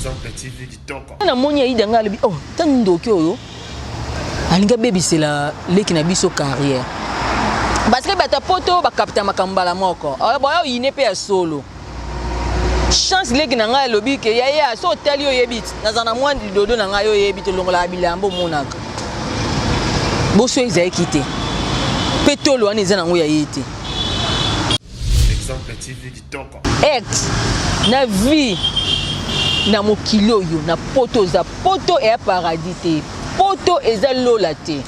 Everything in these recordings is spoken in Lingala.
Exemple TV kitoko. Na moni Aïda nga lebi oh tan ndoki oyo. Alinga baby c'est la leki na biso carrière. Parce que bata poto ba capta makambala moko. Boyo yine pe ya solo. Chance leki na nga lobi ke ya so tali yo yebit. Nazana mwandi dodo na nga yo yebit longola bilambo monaka. Boso ezai kité. Petolo ani zana ngo ya yité. Exemple TV kitoko. Ex na vie na mokilo yo na poto za poto e paradis te. Poto eza lola te.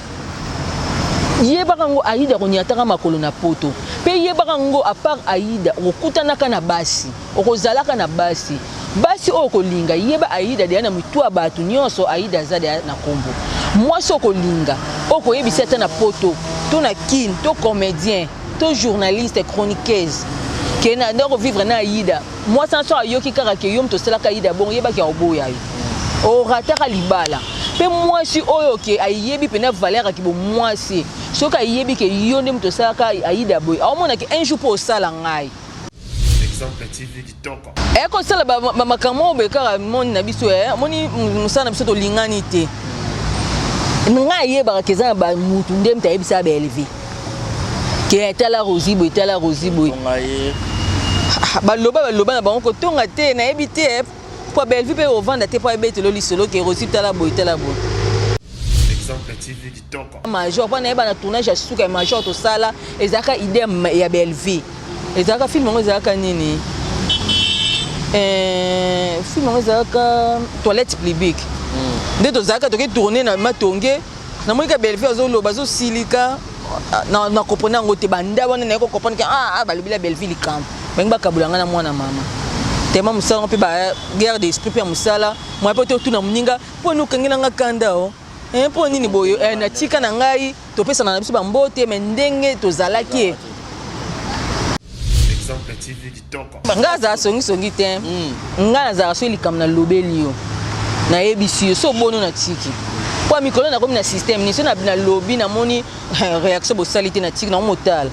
Yebaka ngo Aïda konyataka makolo na poto. Pe yebaka ngo à part Aïda okutanaka na basi. Okozalaka na basi. Basi okolinga yeba Aïda de na mitwa batu nyonso Aïda za de na kombo. Moi sokolinga okoyebisa ta na poto. To na kin, to comédien, to journaliste, chroniqueuse. Kena ndako vivre na Aïda. Moi sans so ayoki kaka ke yom to selaka Aïda bon yeba ke oboya yo. O rataka libala. Pe moi si oyo ke ayebi pena valeur ki bo moi si. Soka ayebi ke yonde mto selaka Aïda boy. Aomona ke un jour pour sala ngai. Exemple TV kitoko. Eko sala ba makamo be kaka mon na biso moni musana biso to lingani te. Nga yeba ke za ba mutu ndem ta yebisa ba élevé. Ke etala rosi boy. Baloba na bango tonga te na ebité pour belle vie pe au vendre te pour ebete lo lisolo ke rosi tala boy. Exemple TV kitoko. Major pa na eba na tournage ya suka major to sala ezaka idée ya belle vie. Ezaka film ngo ezaka nini? Film ngo ezaka toilette publique. Nde to zaka to ke tourner na matonge na moika belle vie zo loba zo silika na kopona ngo te banda wana na ko kopona ke balobila belle vie likamp. Benga kabulanga na mwana mama. Tema musala pe ba guerre d'esprit pe musala moi pe to tuna muninga po no kangela nga kanda o po nini boyo na tika na ngai to pesa na biso ba mbote me ndenge to zalaki Exemple TV kitoko. nga za songi te nga za so likam na lobeli yo na ebisi so bono na tiki po mikolo na komi na système ni so na lobby na moni réaction bo salite na tiki na motal.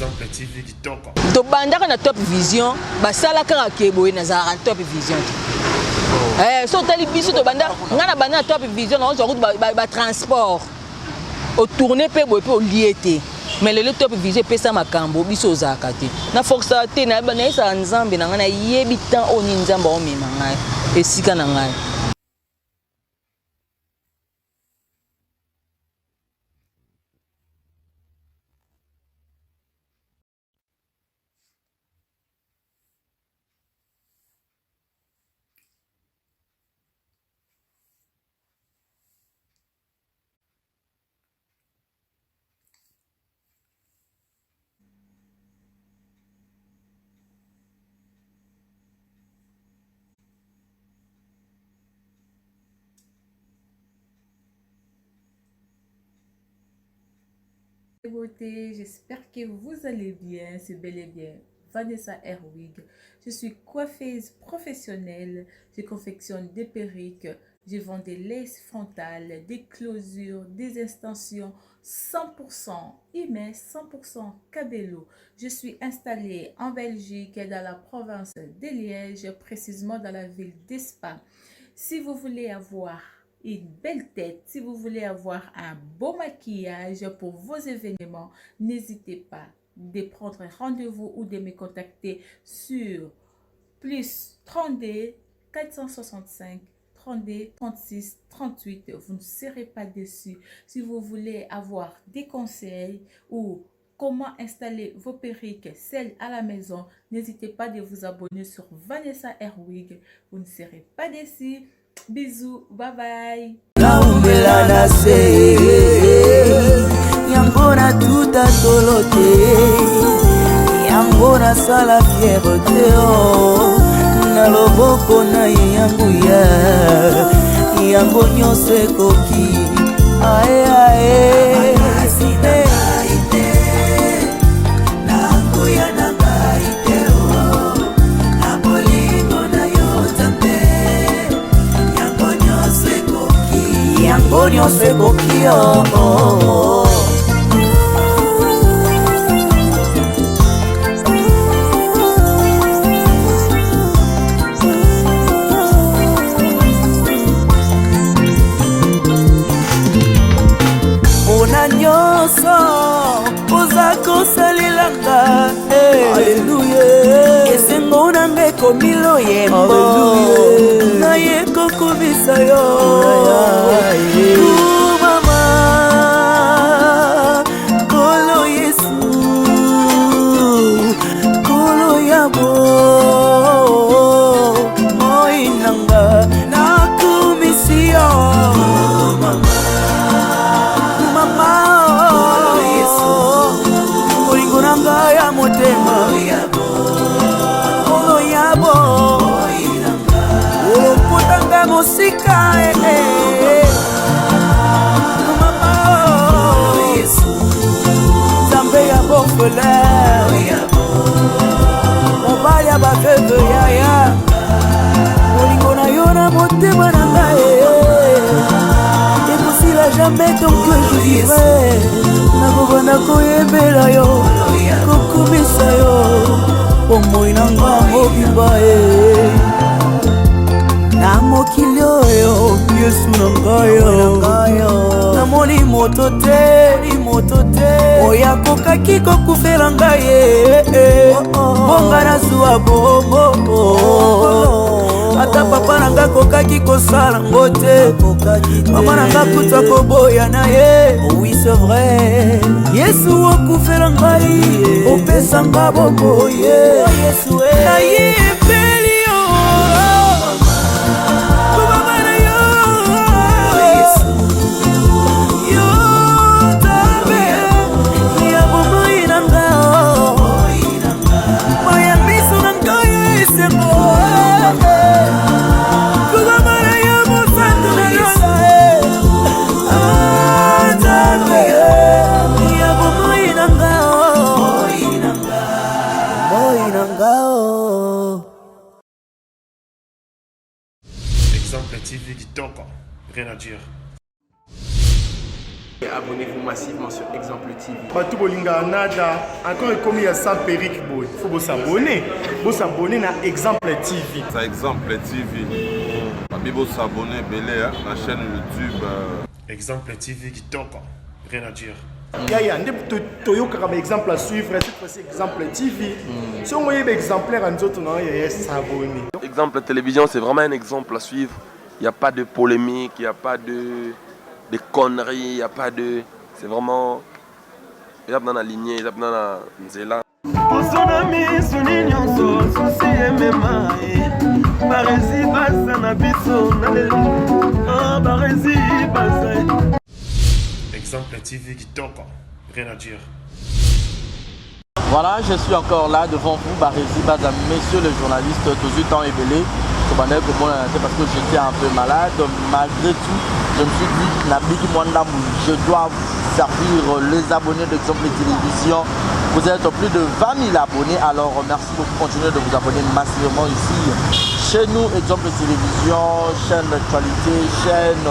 Exemple TV kitoko. To bandaka na Top Vision basala kaka keboye na za Top Vision. So tali biso to banda nga na banda Top Vision na on route ba transport au tourner pe boye pe au liété mais le Top Vision pesa makambo biso zakate na força te na ba na isa nzambe na nga na yebi tan oni nzamba o mema ngai esika na ngai. Beauté, j'espère que vous allez bien, c'est bel et bien Vanessa Herwig. Je suis coiffeuse professionnelle, je confectionne des perruques, je vends des laces frontales, des closures, des extensions 100% Imes, 100% Cabello. Je suis installée en Belgique et dans la province de Liège, précisément dans la ville d'Espagne. Si vous voulez avoir une belle tête, si vous voulez avoir un beau maquillage pour vos événements, n'hésitez pas de prendre rendez-vous ou de me contacter sur plus 32 465 32 36 38. Vous ne serez pas déçus. Si vous voulez avoir des conseils ou comment installer vos perruques, celles à la maison, n'hésitez pas de vous abonner sur Vanessa Herwig. Vous ne serez pas déçus. Bisous, bye bye. Yambona tuta tolote, yambona sala fierté o, na loboko na yangu yango nyose koki, ae ae. Yango se kokio. nanga esengo nanga ekomilo yembo naye kokobisa yo mama kolo Yesu kolo yabo moi nanga nakumisiyo mama molingo nanga ya motema kolo yabo olopotanga mosika mama Nzambe ya bofele mobali ya baveuve yaya molingo na yo na motema na ngai ekosila jamais tant que je vivrai nakobanda koyembela yo kokumisa yo omoi na nga mobimba na mokili oyo Yesu na ngai namoni moto te oyo akokaki kokufela ngai bonga nazwa bongo ata papa nanga kokaki kosala ngo te mama nanga kuta koboya na ye oui c'est vrai Yesu okufela ngai opesa nga boboye nayebeli yo Exemple TV Kitoko, rien à dire. Abonnez-vous massivement sur Exemple TV. Batou Bolinga Nada, encore commis à ça Péric Boy. Il faut vous s'abonner. Vous s'abonner à Exemple TV. C'est Exemple TV. Babi vous s'abonner belé à la chaîne YouTube. Exemple TV Kitoko, rien à dire. Yaya, Toyoka comme exemple à suivre, cette fois-ci Exemple TV. Si on voyait exemplaire en autres, non, il y a s'abonner. Exemple télévision, c'est vraiment un exemple à suivre. Il n'y a pas de polémique, il n'y a pas de conneries, il n'y a pas de... C'est vraiment... Il y a dans la lignée, il y a dans la nzela. Exemple TV Kitoko, rien à dire. Voilà, je suis encore là devant vous, Barési Baza, messieurs les journalistes, tous les temps ébélés. Parce que j'étais un peu malade, malgré tout, je me suis dit, je dois servir les abonnés d'Exemple Télévision. Vous êtes plus de 20 000 abonnés, alors merci beaucoup, continuez de vous abonner massivement ici. Chez nous, Exemple Télévision, chaîne d'actualité, chaîne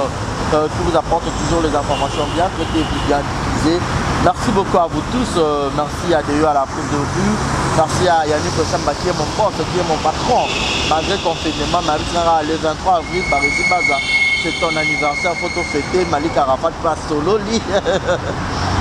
qui vous apporte toujours les informations bien traitées et bien utilisées. Merci beaucoup à vous tous, merci à DE à la prise de vue, merci à Yannick Ossamba qui est mon boss, qui est mon patron. Malgré confinement, le 23 avril, Barési Baza, c'est ton anniversaire, photo fêtée, Malik Arafat passe solo.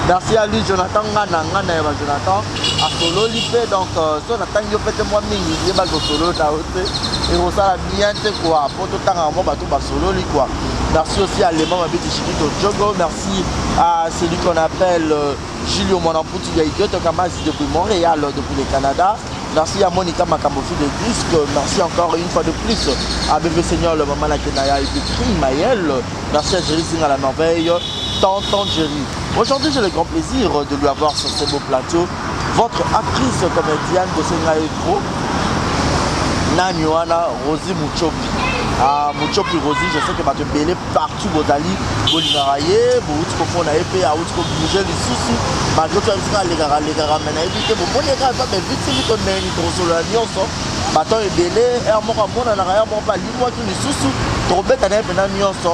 Merci à lui, Jonathan Jonathan, à solo lippé, donc Jonathan, il fait moi mini, il va solo, et on s'en a bien fait quoi, pour tout le temps, on va solo quoi. Merci aussi à Léman Mabiti Chikito Djogo, merci à celui qu'on appelle Julio Monamputi Yaïdiot Kamasi depuis Montréal, depuis le Canada. Merci à Monica Makamofi de disque, merci encore une fois de plus à Bébé Seigneur, le maman Lakenaya et puis Maël. Merci à Jerry Singh à la merveille, Tonton Jerry. Aujourd'hui, j'ai le grand plaisir de lui avoir sur ce beau plateau votre actrice comédienne de Sengaïdro, Nanyuana Rosie Muchopi. Muchopi Rosie, je sais que va te bêler partout, Bozali, Bolingaraye, Boutiko Fonaepe, Aoutiko Bouger, les sous malgré tout, les gars, mais évitez, bon, les gars, mais vite, c'est qu'on a une grosse alliance, bâton est bêlé, et à mon amour, on a rien, mon pas, dis-moi que les sous trop bête, on a une alliance,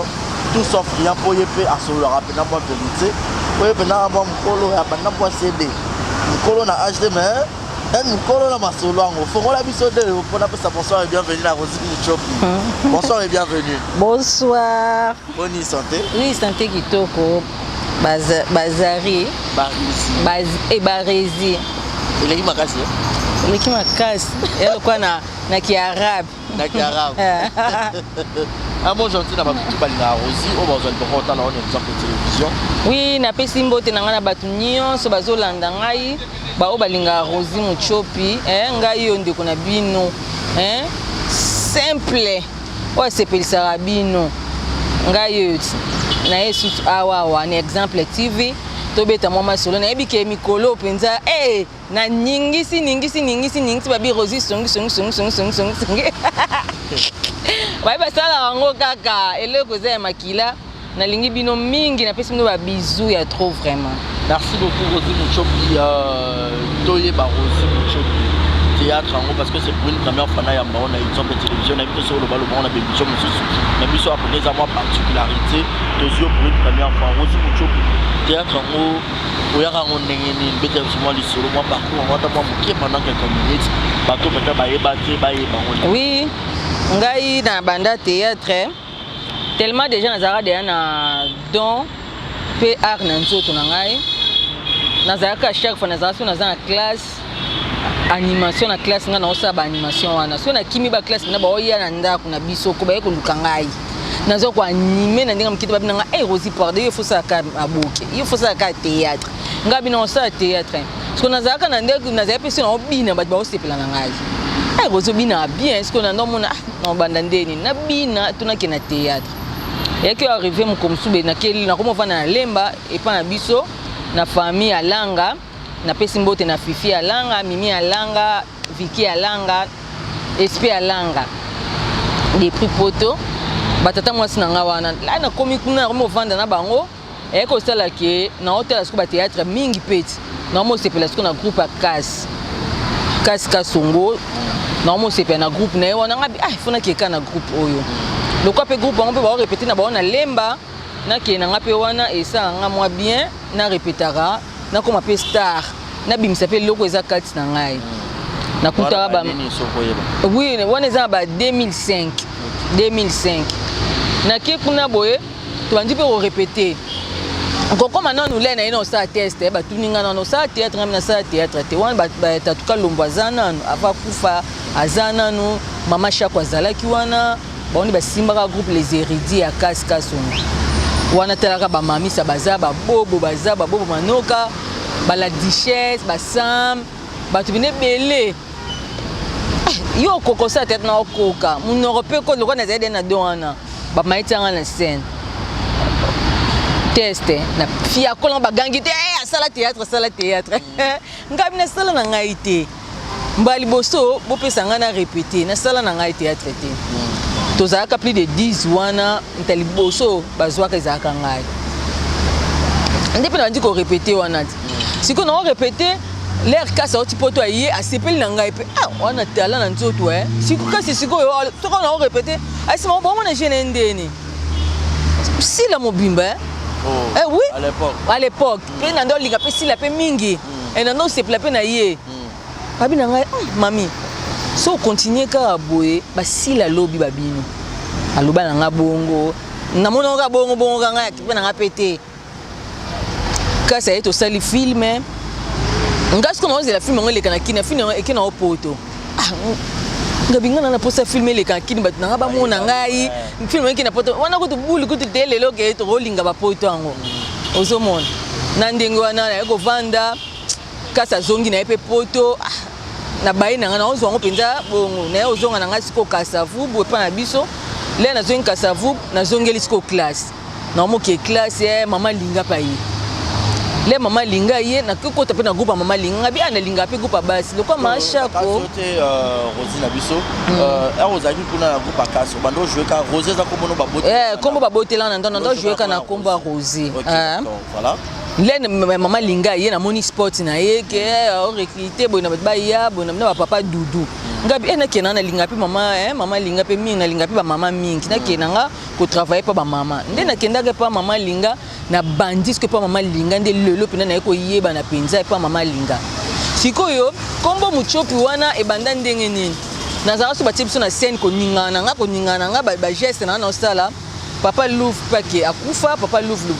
tout sauf rien pour y faire, à ce le rappel, n'a pas vérité, pour y faire, n'a pas mon colo, n'a pas CD, mon colo n'a HD, mais. Bonsoir et bienvenue à Rosie Muchopi. Bonsoir et bienvenue. Bonsoir. Bonne santé. Oui, santé Kitoko. Bazari. Barési. Et Barési. eleki makasi eleki makasi elokwa na kiarabe na kiarabe amo gentil na bato balinga Rosie o bazali bokota na on exemple télévision oui napesi mbote na nga na bato nyonso bazolanda ngai bao balinga Rosie Muchopi ngai yo ndeko na bino simple oyo asepelisaka bino ngai yo na yesu awa ni exemple TV tobeta mwa masolo nayebi ke mikolo mpenza na ningisi babi Rosie songi bai basala yango kaka eloko eza ya makila nalingi bino mingi napesi bino babizou ya trop vraiment. Merci beaucoup Rosie Muchopi toyeba Rosie Muchopi théâtre parce que c'est pour une première fois na yamba on a exemple télévision na biso le balo on a bébiso mosusu na biso après des mois particularité deuxième pour une première fois Rosie Muchopi théâtre on oyaka on ndengeni mbete moi lisolo moi parcours on va mokie pendant quelques minutes bato peut-être bayeba on oui ngai na banda théâtre tellement déjà nazara déjà na don pe art na nzoto na ngai nazaraka chaque fois nazara so na classe animation na classe nga na osa ba animation wana so na kimi ba classe na ba oya na ndako na biso ko ba ekoluka ngai nazo ko animer na ndinga mkiti ba binanga Rosie pardon il faut ça ka aboke il faut ça ka théâtre nga bina osa théâtre so nazaraka na ndeko nazaya pesi na obina ba osepela na ngai Rosie bina bien est-ce qu'on a nomona na banda ndeni na bina tunaki na théâtre et que arrivé mon comme soube na keli na komo vana na lemba et pas na biso na famille alanga na pesi mbote na Fifi alanga Mimi alanga Vicky alanga SP alanga des prix poto batata mwasi na nga wana la na komi kuna komo vanda na bango et ko sala ke na hotel sko ba théâtre mingi peti na mo sepela sko na groupe a kas kasongo na mo sepela na groupe na wana ngabi fona keka na groupe oyo lokwa pe groupe bango pe ba répéter na ba na lemba na ke na ngape wana esa nga mwa bien na répétara na koma pe star na bimisa pe loko eza kati na ngai na kutaka ba oui wana eza ba 2005 na ke kuna boye to bandi pe ko répéter koko maintenant nous lena ino sa test ba tuninga na sa théâtre na sa théâtre te wana ba tatuka lombo azana ava kufa azana no mama shako azalaki wana ba ba simbaka groupe les érudits ya kaskasongo wana telaka ba mamisa baza ba bobo manoka ba la duchesse ba sam ba tubine belé yo koko sa tête na okoka mon européen ko lokona zaide na doana ba maitanga na scène test na fia kolon ba gangite sala théâtre ngabi na sala na ngaite mbali boso bo pesa nga na répéter na sala na ngaite théâtre te tozalaka plus de 10 wana ntali boso bazwaka ezalaka ngai ndepe na ndiko répéter wana siko na répéter l'air kasa oti poto aye asepeli na ngai pe wana tala na nzoto siko kasi siko yo toko na répéter asima bon na jeune ndeni si la mobimba oui à l'époque pe na ndo linga pe si la pe mingi et na ndo sepela pe na ye babi na ngai mami so continuer ka boye basila lobi babino aloba na nga bongo na mononga bongo ka ngai pe na nga pété ka ça est au sali film ngas ko na film ngole kana kina film ekena opoto ngabingana na posa film le kana kini bat na nga ba mona ngai film ekena poto wana ko to bulu ko to tele lo ke to rolinga ba poto ango ozomona na ndenge wana ya ko vanda kasa zongi na epe poto na bayi na nga na ozwa ngo penza bongo na ozonga na nga siko kasavu bo pa na biso le na zongi kasavu na zongeli siko classe na mo ke classe mama linga pa yi le mama linga ye na koko tape na groupe mama linga bi ana linga pe groupe basi lokwa masha ko Rosie na biso ozaki kuna na groupe akaso bando jouer ka Rosie za kombono babote kombo babote la na ndo jouer ka na kombo Rosie voilà le mama linga ye na moni sport na ye ke o recruter bo na ba ya bo na ba papa dudu ngabi na kena na linga pe mama mama linga pe mingi na linga pe ba mama mingi na kena nga ko travailler pa ba mama nde na kenda ke pa mama linga na bandis que pa mama linga nde lelo pena na ko yeba na penza pa mama linga sikoyo kombo Muchopi wana e banda ndenge nini na za so batie biso na scène ko ningana nga ba geste na sala papa Louvre pake akufa papa Louvre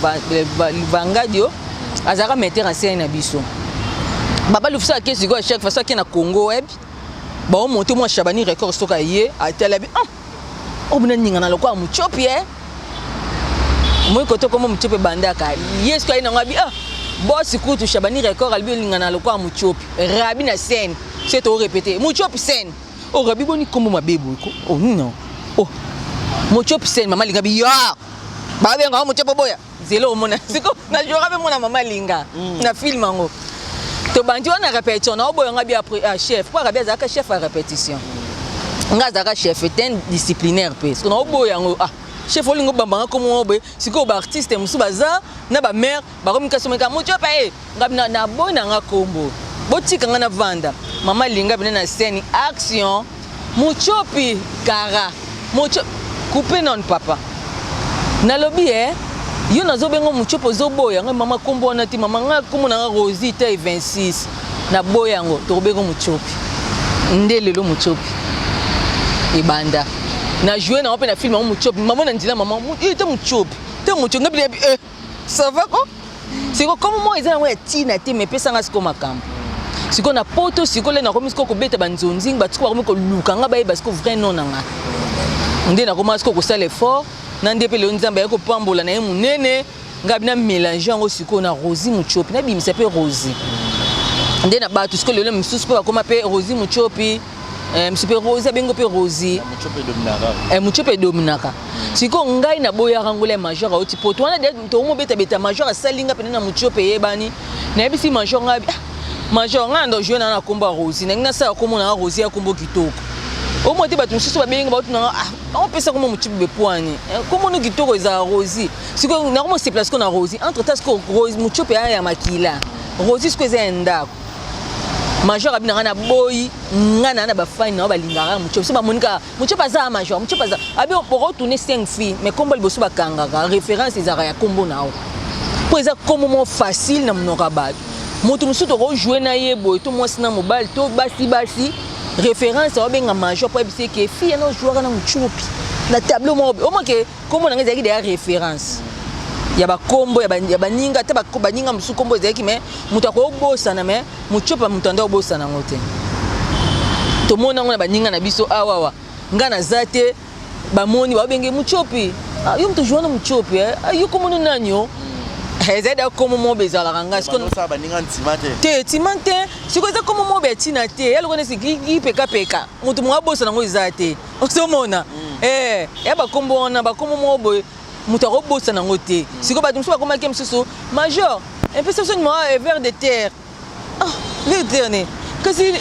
Luvangadio azaka metteur en scène na biso Baba Lufsa qui est chaque fois qui na Congo web. Bon monter moi Chabani record soka yé à Tel Aviv. Oh bina ninga na lokwa muchopi moi koto comme muchopi bandaka. Yes ko ina ngabi boss kutu Chabani record albi ninga na lokwa muchopi. Rabi na scène. C'est tout répéter. Muchopi scène. Oh rabi boni comme ma bébé ko. Oh non. Oh. Muchopi scène mama linga bi ya. Ba benga muchopi boya. Zelo mona. Siko na jora be mona mama linga. Na film ngo. To bandi on a répétition na oboyo ngabi après chef pour rabia zaka chef à répétition nga zaka chef est disciplinaire parce que na oboyo ngo chef olingo bambanga comme oboyo siko ba artiste musu baza na ba mère ba communication meka mocho pa ngabi na boy na nga kombo botika nga na vanda mama linga bina na scène action muchopi kara mocho couper non papa na lobby yo nazo bengo muchopo zo boya nga mama kombo na ti mama nga komo na Rosie te 26 na boya ngo to bengo muchopi ndelelo muchopi ibanda na jouer na open na film muchopi mama na ndila mama te muchopi ngabi ça va ko siko comme moi ils ont tina te me pesa nga siko makambo siko na poto siko le na komi siko ko beta banzonzing batiko ko ko luka nga ba e basiko vrai non nga ndé na komi siko ko sala effort nande pe le nzamba yako pambola na ye munene ngabi na mélange ngo siko na Rosie muchopi na bimisa pe Rosie ndé na batu siko le msusu pe bakoma pe Rosie muchopi msipe Rosie bengo pe Rosie muchopi dominaka siko ngai na boya rangole major oti poto wana de to mo beta major salinga pe na muchopi yebani na yebisi major ngabi major ngando jouer na komba Rosie na ngasa komo na Rosie ya kombo kitoko au moins tu vas te soucier bien about na on peut ça comme un petit peu poigné comment nous kitoko za Rosie c'est que normalement c'est place qu'on a Rosie entre tas que Rosie mucho pe ya makila Rosie ce que c'est ndako major abina na boy ngana na ba fine na ba lingara mucho so ba monika mucho paza major mucho paza abi pour retourner 5 filles mais combo liboso ba kangaka référence ezara ya combo nao pour ça comme moment facile na mnoka ba moto musu to jouer na yebo to moi sina mobile to basi référence au benga major pour dire que fille no joueur na muchopi na tableau mo au moins que comme on a des référence ya ba kombo ya ba ninga ta ba ninga musu kombo zeki mais muta ko bosa na mais muchopa mutanda bosa na ngote to mona ngona ba ninga na biso awawa ngana zate ba moni ba benge muchopi yo mtu joueur na muchopi yo comme no nanyo ezeda comme mo bezala ranga ce qu'on ça ba ninga ntimate timante siko za comme mo betina te yalo kone siki peka mutu mo abosa nango izate osomona ya ba kombo na ba comme mo boy mutu ko bosa nango te siko ba tumso ba koma kem susu major un peu ça moi vers de terre le dernier que si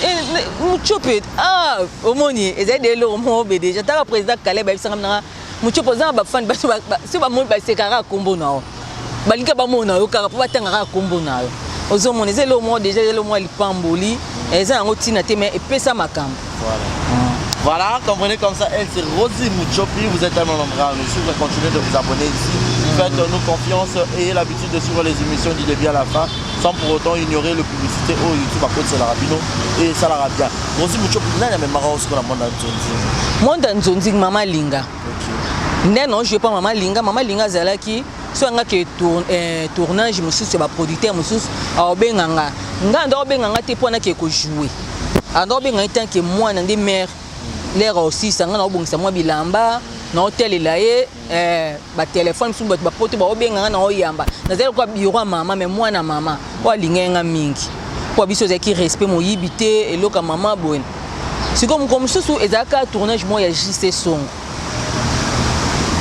muchope omoni ezeda lo mo be déjà ta président Caleb ba bisanga na muchopo za ba fan ba si ba mo ba sekara kombo na balinga bamona yo kaka po batanga kombo nayo ozomona ezelo mo déjà ezelo mo lipamboli eza yango tina te mais epesa makambo voilà comprenez comme ça elle c'est Rosie Muchopi vous êtes un membre nous suivre continuez de vous abonner ici faites-nous confiance et l'habitude de suivre les émissions du début à la fin sans pour autant ignorer le publicité au YouTube à côté de la Rabino et ça la bien Rosie Muchopi n'a même marre aussi que la monde nzonzing mama linga non je pas mama linga zalaki so nga ke tournage mususu ba producteur mususu obenganga nganda obenganga te pona ke ko jouer ando obenganga tant que moi na des mère l'air aussi sanga na obongisa moi bilamba na hotel laye ba téléphone mususu ba poto ba obenganga na oyamba na zelo kwa biro mama mais moi na mama wa lingenga mingi kwa biso zaki respect mo yibité eloka mama bon c'est comme mususu ezaka tournage moi ya JC Song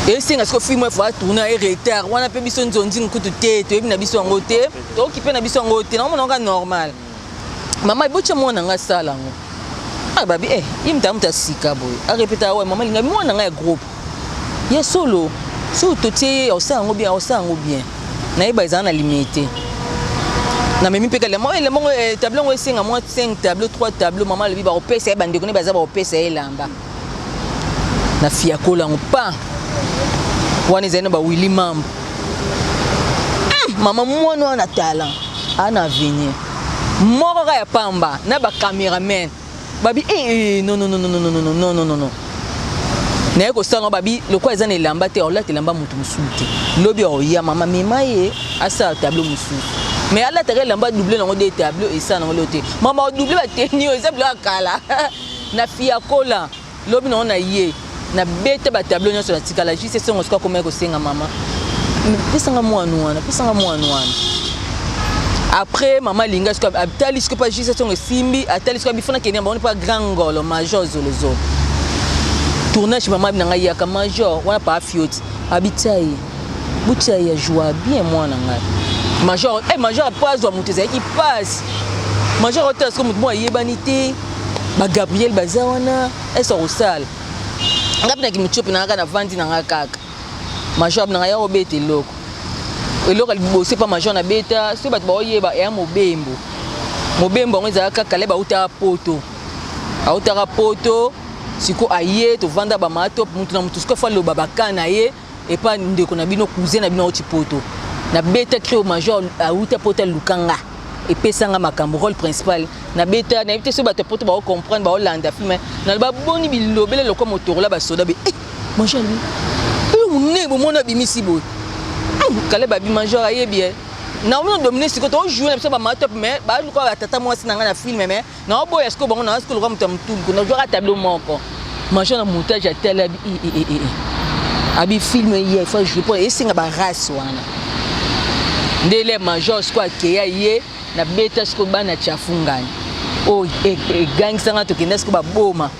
et c'est parce que film faut tourner et retard on a pas besoin de zonzi kutu te to na biso ngo te to occupé na biso ngo te na monanga normal mama ibocha mona nga sala ngo babi imta mta sika boy a répéter ouais mama linga mona nga groupe ya solo so to tie osa ngo bien na iba izana limité na memi pe kala moi le mongo tableau ngo singa moi 5 tableaux 3 tableaux mama le bi ba opesa bande ko ne baza ba opesa elamba na fia kola ngo pa wana zena ba Willy Mambo mama mwana na talent ana venir moko ya pamba na ba cameraman babi non na yako sala babi lokwa ezana elamba te ola te lamba mutu musuti lobi o ya mama memaye asa tableau musuti mais ala tare lamba doubler dans des tableaux et ça dans l'autre maman doubler ba tenir exemple akala na fia kola lobi na ona ye na beta ba tableau nyonso na tikala juste c'est on se comme ko senga maman pesanga mwana après maman linga sko abtali sko pas juste c'est on simbi atali sko bifona kenya ba on pas grand ngolo major zolozo tournage maman na ngaya ka major wana pa fioti abitai butai ya joie bien mwana ngai major major pas zo muteza qui passe major hôtel comme moi yebanité ba Gabriel bazawana eso rosal ngapna ki mchope na ngaka na vandi na ngaka major na ngaya obete loko eloko libose pa major na beta so bat ba oyeba ya mobembo ngeza kaka leba uta poto auta poto siko aye to vanda ba mato mutu na mutu siko fa lo babakana ye et pas ndeko na bino cousin na bino oti poto na beta créo major auta poto lukanga et pesanga makambo rôle principal na beta na beta so bato poto ba comprendre ba olanda film na ba boni bilobele loko motor la ba soda be major lui ne bo mona bimisi bo kale ba bi major aye bien na on dominer siko to jouer na ba matop mais ba lu ko tata moi si na film mais na boy est-ce que bon na est-ce que le comme tout na jouer tableau moko major na montage à tel abi film hier faut jouer pour essayer ba race wana ndele major squad ke ya ye na beta squad bana chafungani oh gang sanga to kinda squad ba boma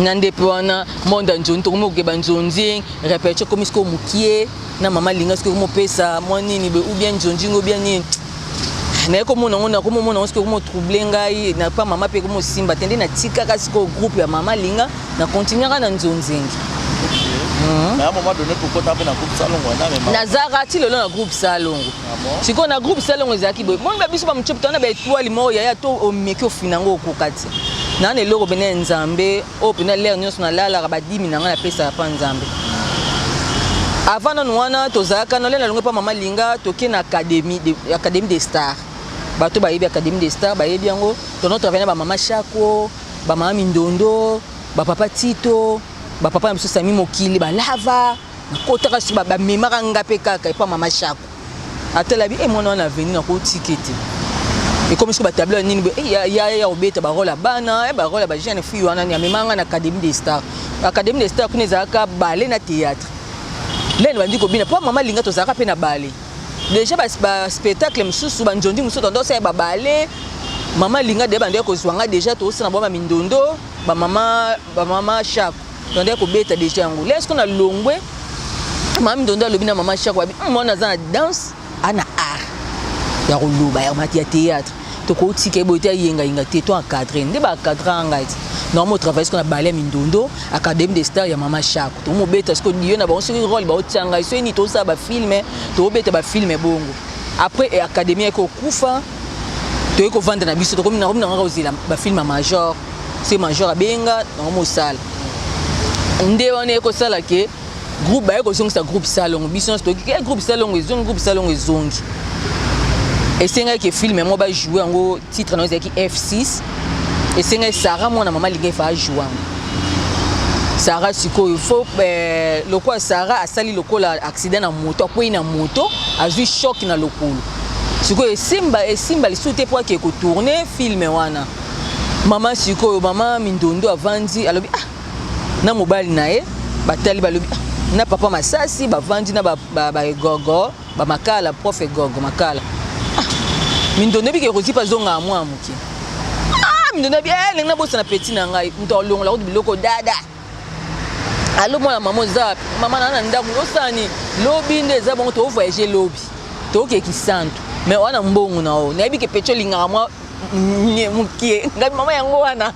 nande pona monda njonto ko ke banjonzi repete comme squad mukie na mama linga squad mo pesa monini be ou bien njonji ngo bien ni na ko mona squad mo troubler ngai na pa mama pe ko mo simba tende na tika ka squad groupe ya mama linga na continuer na njonzingi. Mais à un moment donné, pourquoi tu as fait un groupe salongo? Nazara, tu le groupe salongo. Si on a groupe salongo, c'est qui bon. Moi, je suis pas monsieur, tu as ben toi les mots, il y a tout au meko finango au kokati. Na ne loro benen nzambe, au pena l'air nyos na la rabadi minanga na pesa pa nzambe. Avant non wana tozaka no le longo pa mama linga toke na académie des stars. Bato ba yebi académie des stars, ba yebi yango, to notre venir ba mama Chako, ba mama Mindondo, ba papa Tito. Ba papa na Sami Mokili ba lava na kotaka su ba memaka ngape kaka epa mama Chako atela bi mwana na venir na ko tikete et comme ce ba tableau nini ya obeta ba rola bana ba rola ba jeune fille wana ya memanga na académie des stars kuneza ka ballet na théâtre lelo bandi ko bina po mama linga to zaka pe na ballet déjà ba spectacle mususu ba njondi mususu ndo sa ba ballet mama linga de bandi ko zwanga déjà to sina ba Mindondo ba mama Chako donc ko beta déjà ngo laisse qu'on a longwe mama Mindondo lobina mama Chako abi mona za danse ana art ya kuluba ya mati ya théâtre to ko tike bote yenga te to encadrer nde ba cadranga iti non mo travail qu'on a balé Mindondo académie des stars ya mama Chako to mo beta ce que dio na ba on se rôle ba otanga so ni to sa ba filmer to beta ba filmer bongo après académie ko kufa to ko vendre na biso to ko na ngozila ba film major c'est major abenga na mo sala nde wana ko sala ke groupe ba ko songisa groupe salongo biso to ke groupe salongo ezongi et senga ke film mo ba jouer ngo titre na zaki F6 et senga Sarah mona mama linga fa jouer Sarah siko il faut le quoi Sarah a sali lokola accident na moto ko ina moto a vu choc na lokolo siko simba le soute pour ke ko tourner film wana mama siko mama Mindondo avandi alobi na mobile nae batali balobi na papa Masasi bavandi na ba gogo ba makala prof gogo makala Mindondo bi ke rozi pa zonga mwa muki Mindondo bi lenga bosa na petit na ngai ntolongo la biloko dada alo mwana mama zap mama na ndaku osani lobi ndeza bon to voyager lobi to ke kisantu mais wana mbongo na o na bi ke pecho linga mwa mukie ngabi mama yango wana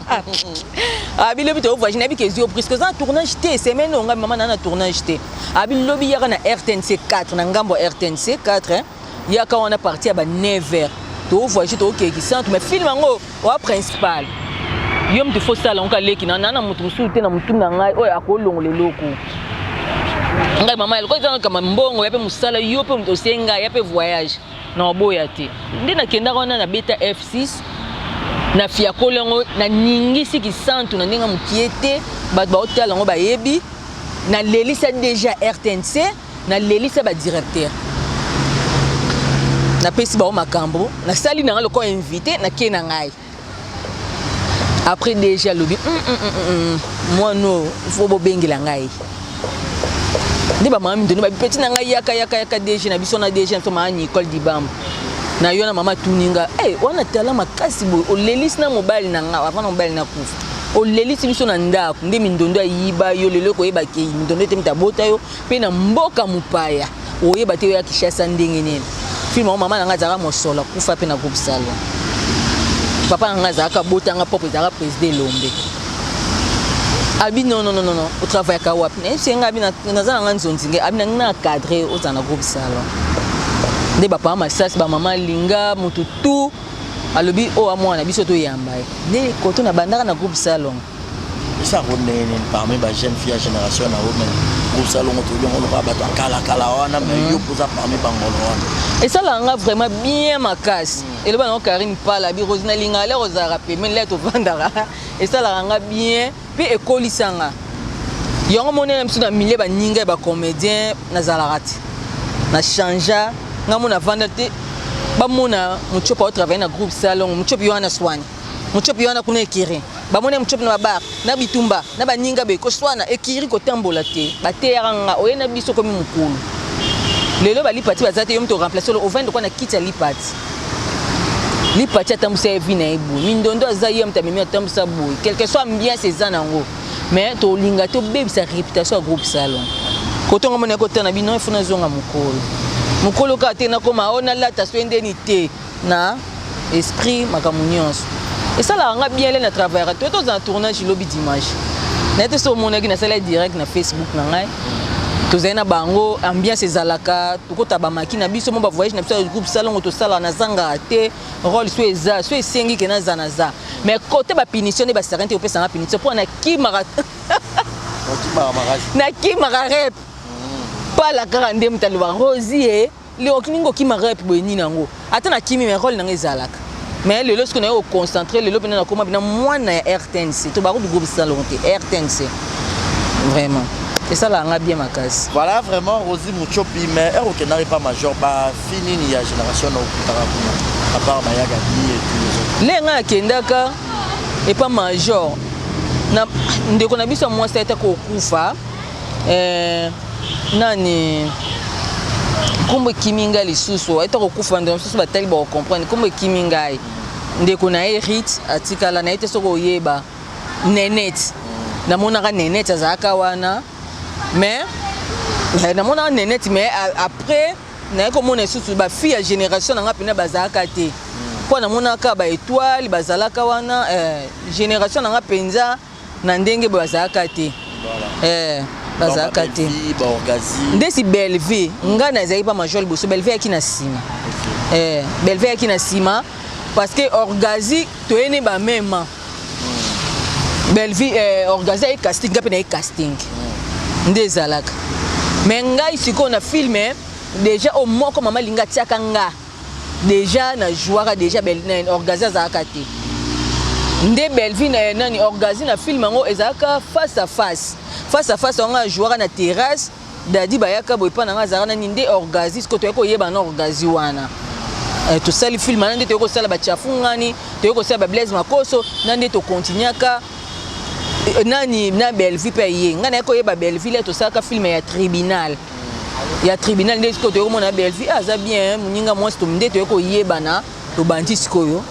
abi lobi to voyage nabi ke zio presque ça tournage té semaine ngabi mama na tournage té abi lobi yaka na RTNC 4 na ngambo RTNC 4 yaka wana partie ba 9h to voyage to ke ki centre mais film ngo wa principal yom te faut ça la onka leki na mutu musuté na mutu na ngai oyo akolongo le loko ngai mama elko izana kama mbongo yape musala yope mutu senga yape voyage na boya te nde na kenda kona na beta F6 na fia kolengo na ningisi ki santu na ndinga mukiete bat ba hotel ngo ba yebi na lelisa déjà RTNC na lelisa ba directeur na pesi ba o makambo na sali na ngalo ko invité na ke na ngai après déjà lobi moi non il faut bobengela ngai ndi ba mami ndoni ba petit na ngai yaka déjà na biso na déjà to ma Nicole Dibam na yo na mama tuninga wana tala makasi boy o lelis na mobile na nga avant na mobile na kufa o lelis biso na ndako ndi mindondo ayiba yo lelo ko yeba ke mindondo temita bota yo pe na mboka mupaya o yeba te yo ya Kishasa ndenge nene film mama na nga zaka mosola kufa pe na groupe salon papa nga zaka bota nga pop zaka président Lombe abi non au travail ka wap ne c'est nga abi na za nga nzonzinge abi na cadrer au za na groupe salon de papa masasi ba mama linga mututu alobi o amwana biso to yamba ne koto na bandaka na groupe salon ça ronene parmi ba jeune fille génération na women groupe salon to bien on va battre kala wana mais yo poza parmi bangolo wana et ça là nga vraiment bien makasi et le ba no Karine Pala bi Rosina linga le rozara pe mais là to vandara et ça là nga bien pe ekolisanga yongo monene msu na milieu ba ninga ba comédien na zalarati na changea ngamona vandate bamona muchopa au travailler na groupe salon muchopa yoana swani muchopa yoana kuna ekiri bamona muchopa na bar na bitumba na baninga be ko swana ekiri ko tambola te bateranga oyena biso komi mukulu lelo bali pati bazate yo mto remplacer le ovendo kwa na kita lipati atambusa evina ebu mindondo azaye mtamemi atambusa boy quelque soit bien ces anango mais to linga to bebisa réputation à groupe salon kotonga mona ko tana bino ifuna zonga mukulu mukolo ka te na koma ona lata swendeni te na esprit makamunyonso et ça là nga bien le na travailler to en tournage lobby d'image na te so mona ki na sala direct na Facebook na ngai to zaina bango ambiance ezalaka to ta ba makina biso mo ba voyage na biso groupe salon to sala na zanga te rôle so esengi ke na zanaza mais côté ba punition ne ba serente o pesa na punition pour na ki mara na ki mara rep pas la grande mtalo ba rosier le okiningo ki marep boyeni nango ata na kimi mais rôle na ezalaka mais le lorsque on est au concentré le lobena na koma bina mwana ya RTNC to ba ko groupe salon te RTNC vraiment et ça là nga bien makasi voilà vraiment Rosie Muchopi mais OK n'arrive pas major ba fini ni ya génération na okutaka kuna à part Mayaga et tous les autres lenga kendaka et pas major na ndeko na biso moi ça était ko kufa nani kombo kiminga lisusu aita kokufa ndo lisusu batali ba comprendre kombo kiminga ndeko na Erit atikala na ite soko yeba nenet na mona ka nenet azaka wana mais na mona nenet mais après na ko mona lisusu ba fille ya génération na ngapena bazaka te po na mona ka ba étoile bazalaka wana génération na ngapenza na ndenge bazaka te bazaka te ndesi Belleville nga na ezali pa major boso Belleville yaki na sima Belleville yaki na sima parce que Orgazi toyene ba mema Belleville Orgazi ay casting ngape na casting nde ezalaka mais ngai siko na filme déjà au moko mama linga tiaka nga déjà na jouera déjà Belleville Orgazi azalaka te nde Belleville nani Orgazi na film ngo ezalaka face à face on a joué na terrasse dadi bayaka boy pa na zara na ninde Orgazi ko to ko yeba na Orgazi wana to sali film nande to ko sala ba chafungani to ko sala ba Blaise Makoso nande to continuaka nani na Belleville pa ye ngana ko yeba Belleville to sala ka film ya tribunal nde ko to ko mona Belleville aza bien muninga moi to nde to ko yeba na to bandis koyo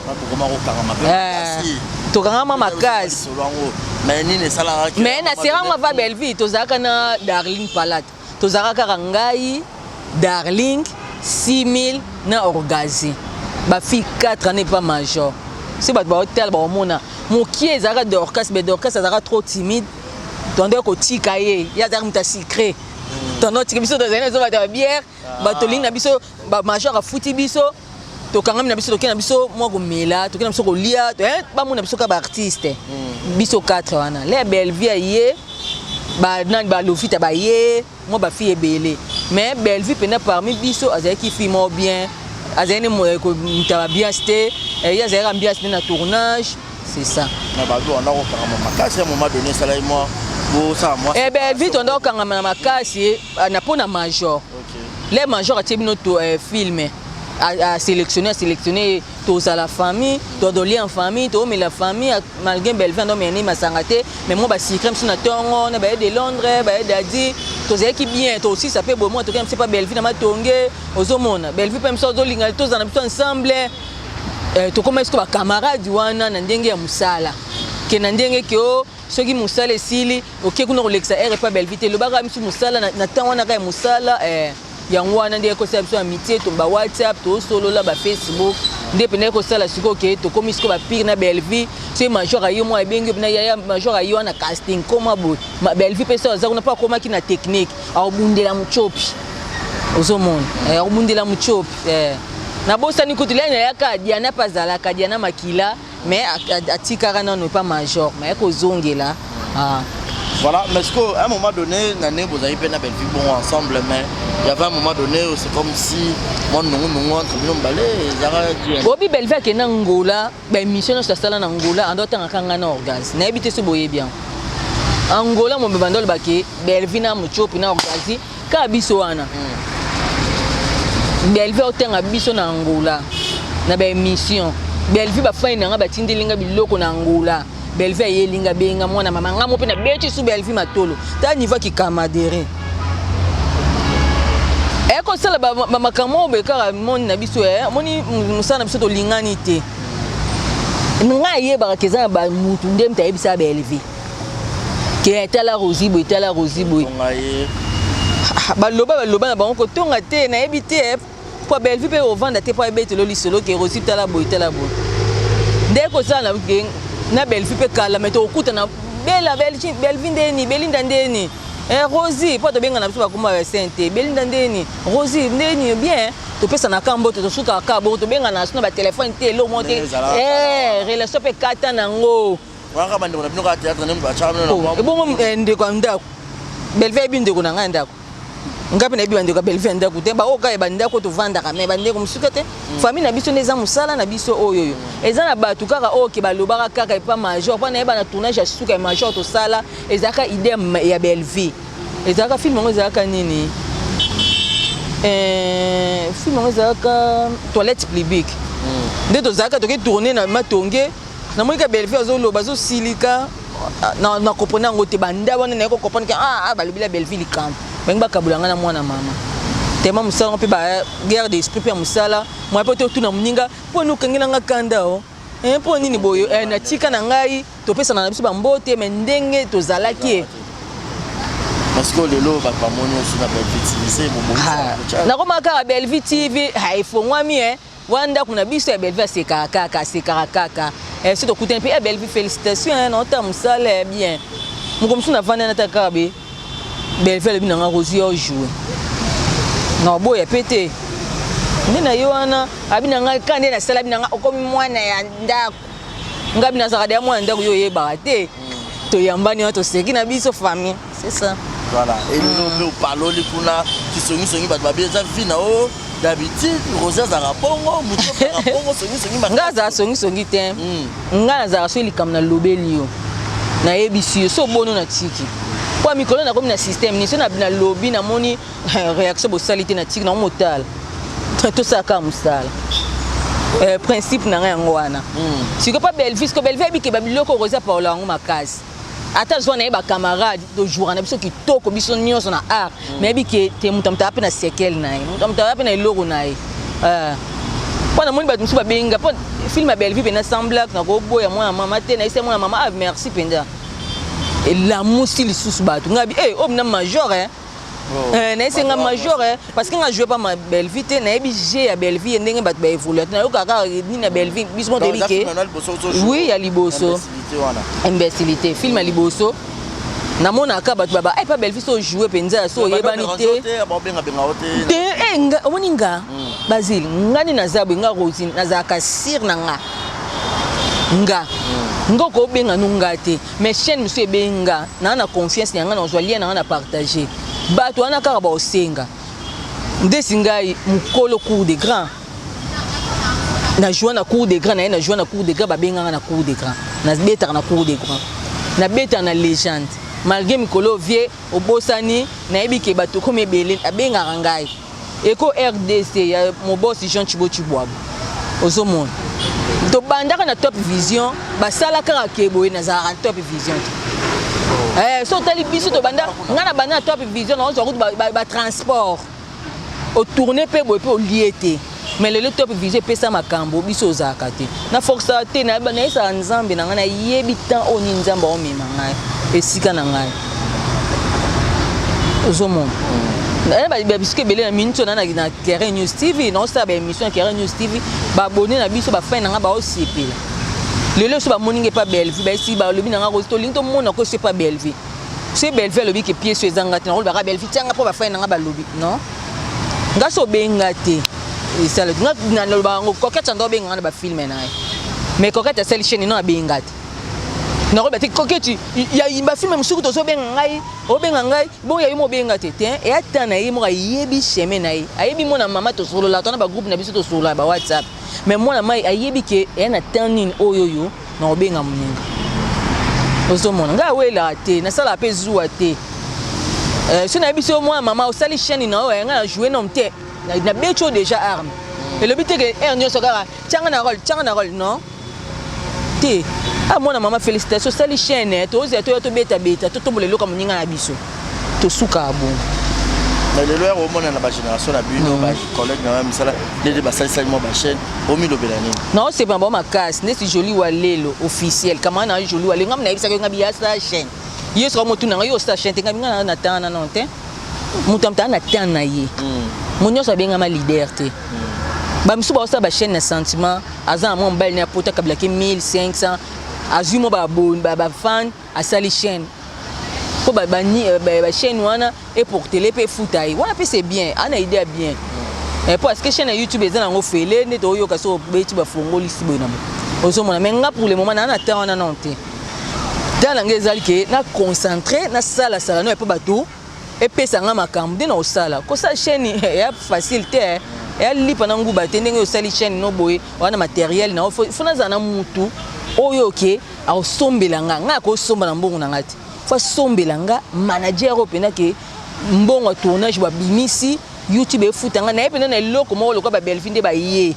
to kangama makasi mais na seranga va Belleville to zaka na Darling Palat to zaka ngai Darling 6000 na Orgazi ba fi 4 années pas major c'est ba hôtel ba mona mokie zaka Dorcas mais Dorcas zaka trop timide tondé ko tika ye ya zaka mta secret tono tika biso dans une zone de bière ba toling na biso ba major a futi biso to kangam na biso to kena biso mo ko mela to kena biso ko lia to ba mo na biso ka ba artiste biso 4 wana les Belleville ye ba nan ba lofita ba ye mo ba fi ebele mais Belleville pena parmi biso azaki fi mo bien azani mo ko mta bien c'était ya zera ambiance na tournage c'est ça na ba do na ko kangama makasi à un moment donné ça là moi bo ça moi Belleville to ndo kangama na makasi na pona major les major a tebino to filmer à sélectionner tous à la famille, tous les en famille, tous mais la famille malgré Belleville non mais ni masangate mais moi bah si crème sur natongo na bah de Londres bah d'adi tous qui bien toi aussi ça peut bon moi tout c'est pas Belleville na matongé aux hommes Belleville même ça lingal tous ensemble to comme est-ce que ba camarade wana na ndenge ya musala ke na ndenge ke o soki musala esili oke kuna kolexa r pas Belleville le baga msu musala na tango na ka musala yango wana ndenge kosala biso amitié to ba WhatsApp to solo la ba Facebook ndenge pene kosala siko ke to komi siko ba pire na Belleville c'est major ayo mo ebengi na ya major ayo na casting koma bo Belleville pesa za kuna pa koma ki na technique aubundela muchopi ozomona aubundela muchopi na bosa ni kutulenya yaka Diana Pazala ka Diana Makila mais atikara non pas major mais ko zongela voilà mais est-ce qu'à un moment donné nané vous avez peine à Belleville bon ensemble mais il y avait un moment donné où c'est comme si mon non entre nous balé Bobby Belleville ke na Angola ba mission ça sala na Angola ando tanga kanga na orgaz na ebité so boye bien Angola mo be bandol bake Belleville na muchopi na orgazi ka biso wana Belleville otenga biso na Angola na ba mission Belleville ba faina nga batindelinga biloko na Angola Belleville yelinga benga mwana mama nga mo pe na beti su Belleville matolo ta niveau ki kamadere eko sala ba makamo be kara mon na biso moni musana biso to lingani te nga yeba kezana ba mutu ndem ta yebisa Belleville ke etala Rosibo baloba na bango tonga te na ebité pour Belleville pe ovanda te pour ebete lo lisolo ke Rosibo tala boy ndeko sana na Belleville pe kala meto okuta na bela Belleville ndeni Belinda ndeni Rosie po to benga na biso bakuma ba sente Belinda ndeni Rosie ndeni bien to pesa na kambo to suka ka bo to benga na sino ba téléphone te lo monte relation pe kata nango wanga bande na bino ka théâtre ne ba chambre na bon ndeko ndako Belleville bi ndeko na nga ndako ngapi na biba ndeko Belleville ndako te ba oka e bandako to vanda ka me bandeko musuka te famille na biso neza musala na biso oyo eza na batu kaka oke balobaka kaka e pa major pa na eba na tournage ya suka e major to sala ezaka idée ya Belleville ezaka film ngo ezaka nini film ngo ezaka toilette publique nde to zaka to ke tourner na matonge na moika Belleville zo loba zo silika na kopona ngo te banda wana na ko kopona ke balobila Belleville camp benga bakabulanga na mwana mama tema musala pe ba guerre d'esprit pe musala moi pe to tuna muninga po no kangela nga kanda po nini boyo na tika na ngai to pesa na biso bambote me ndenge to zalaki parce que lelo ba pamonyo sur la Belleville c'est bon na koma ka Belleville TV haifongwami wanda kuna biso ya Belleville c'est kaka c'est to kutempe Belleville félicitations non ta musala bien mukomsu na vanda na takabe Belleville bina nga Rosie au jouer na boya pété ndina yoana abina nga kande na sala bina nga okomi mwana ya ndako ngabi na zakade ya mwana ndako yo yeba te to yambani to seki na biso famille c'est ça voilà et nous parlons les kuna qui songi ba bien vie na o d'habitude Rosie za rapongo muto rapongo songi ngaza songi te ngaza so likam na lobeli yo na ebisi so bono na tiki kwa mikolo na comme na système ni so na bina lobby na moni réaction bo salité na tiki na motal to saka musala principe na ngo wana siko pa Belleville ko Belleville bi ke babiloko Rosie pa ola ngo makasi ata zo na ba camarade do jour na biso kitoko biso nyonso na art mais bi ke te mutamta pe na sekel nae mutamta pe na iloko nae Pona moni bat musu ba benga pon film Belleville na semblak na go boya mwana mama te na ise mwana mama merci penda et la moussili sous batu ngabi na major na ise nga major parce que nga jouer pas ma Belleville te na ebije ya Belleville ndenge bat ba évoluer na yo kaka ni na Belleville bismo te bike oui ya liboso imbécilité film ya liboso na mona ka bat baba pas Belleville so jouer penza so yebani te nga omoninga Basile ngani na zabu nga Rosine na zaka sir na nga ngoko benga nungate mais chaîne monsieur benga na confiance nyanga na zo lien na partager bato ana kaka ba osenga ndesingai mukolo cour de grand na jouer na cour de grand na jouer na cour de grand ba benga na cour de grand na beta na cour de grand na beta na légende malgré mikolo vie obosani na ebike bato comme ebele abenga ngai eko RDC ya mon boss Jean Chibo Chibwabo ozomona to bandaka na Top Vision basala kaka keboye na za Top Vision so tali biso to banda ngana banda Top Vision on route ba transport au tourner pe boye pe au liété mais le Top Vision pesa makambo biso zakate na force te na ba na isa nzambe na ngana yebi tan oni nzamba o mema ngai esika na ngai ozomona puisque belé na minute na Keren News TV non ça ba émission Keren News TV ba abonné na biso ba fin na nga ba osipela lelo so ba moninge pas Bellevue ba si ba lobi na nga rosto linto mona ko c'est pas Bellevue c'est Bellevue lobi ke pièce ezanga te na ba Bellevue tanga po ba fin na nga ba lobi non nga so benga te et ça na lo ba koketa ndo benga na ba film na mais koketa celle chaîne non benga te na ko bati koketi ya imba film musuku to so benga ngai o benga ngai bon ya yimo benga te et atana yimo ka yebi chemin na ayebi mona mama to solo la to na ba groupe na biso to solo ba WhatsApp mais moi na mai ayebi ke e na tanine oyoyo na obenga muninga ozomona nga wela te na sala pe zuwa te so na biso moi mama o sali chaîne na o nga jouer non te na becho déjà arme et le but que ernio sokara tianga na rôle non te ah moi na mama félicitations sali chaîne to oza to beta to bolelo comme ninga na biso to suka bon mais le loir au monde na ba génération na bino ba collègue na misala les ba sali mo ba chaîne au milo belani non c'est pas bon ma casse n'est si joli walelo officiel comment na joli walelo ngam na ibisa ngabi ya sa chaîne yeso mo tuna yo sa chaîne ngabi ngana na tana non te mutamta na tana ye monyo so benga ma leader te ba msu ba sa ba chaîne na sentiment azan mo mbal na pota kabla ke 1500 azumo ba bon ba fan asali chaîne ko ba chaîne wana et pour télé pe foutai wana pe c'est bien ana idée bien et parce que chaîne YouTube ezana ngo fele ne to yo ka so beti ba fongoli si bona ozo mona mais nga pour le moment na ta wana non te dans la ngezali ke na concentré na sala no e pa bato et pesa nga makambo de na osala ko sa chaîne ya facile te et lipa na nguba te ndenge osali chaîne no boy wana matériel na fona zana mutu oyo ke a osombela nga ko somba na mbongo na ngati fa sombela nga manager opena ke mbongo tournage ba bimisi YouTube e futanga na epena na eloko mo lokwa ba Bellevue nde ba ye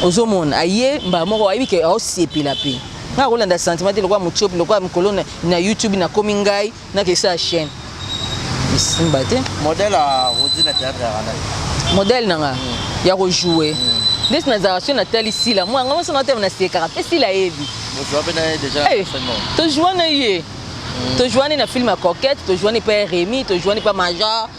ozomona aye mba moko ayi ke o sepela pe nga rolanda sentiment lokwa muchop lokwa mkolona na YouTube na komingai na ke sa chaîne simba te modèle à Rosine théâtre à modèle nanga ya ko jouer des nazation na tali sila moi ngama sona te na sekara pe sila ebi mo joue ben déjà to joue na ye to joue na film à coquette to joue pas Rémi to joue pas Major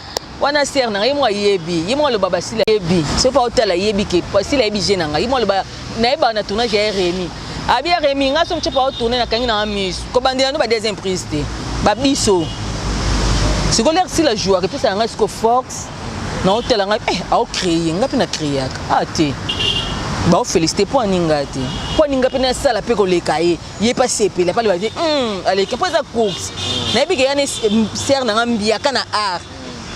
wana ser na yemo yebi yemo lo baba sila yebi c'est pas hôtel yebi ke sila yebi jenanga yemo lo ba na eba na tournage ya Rémi abi Rémi nga so mchepa tourner na kangi na miss ko bandela no ba des imprises te ba biso c'est que l'air si la joie que puis ça reste que force na hôtel nga au créer nga pe na créer te ba féliciter pour ninga te pour ninga pe na sala pe ko lekaye ye pas sepe la pas le dire allez que pas ça course na bi ke ya ne ser na ngambia kana art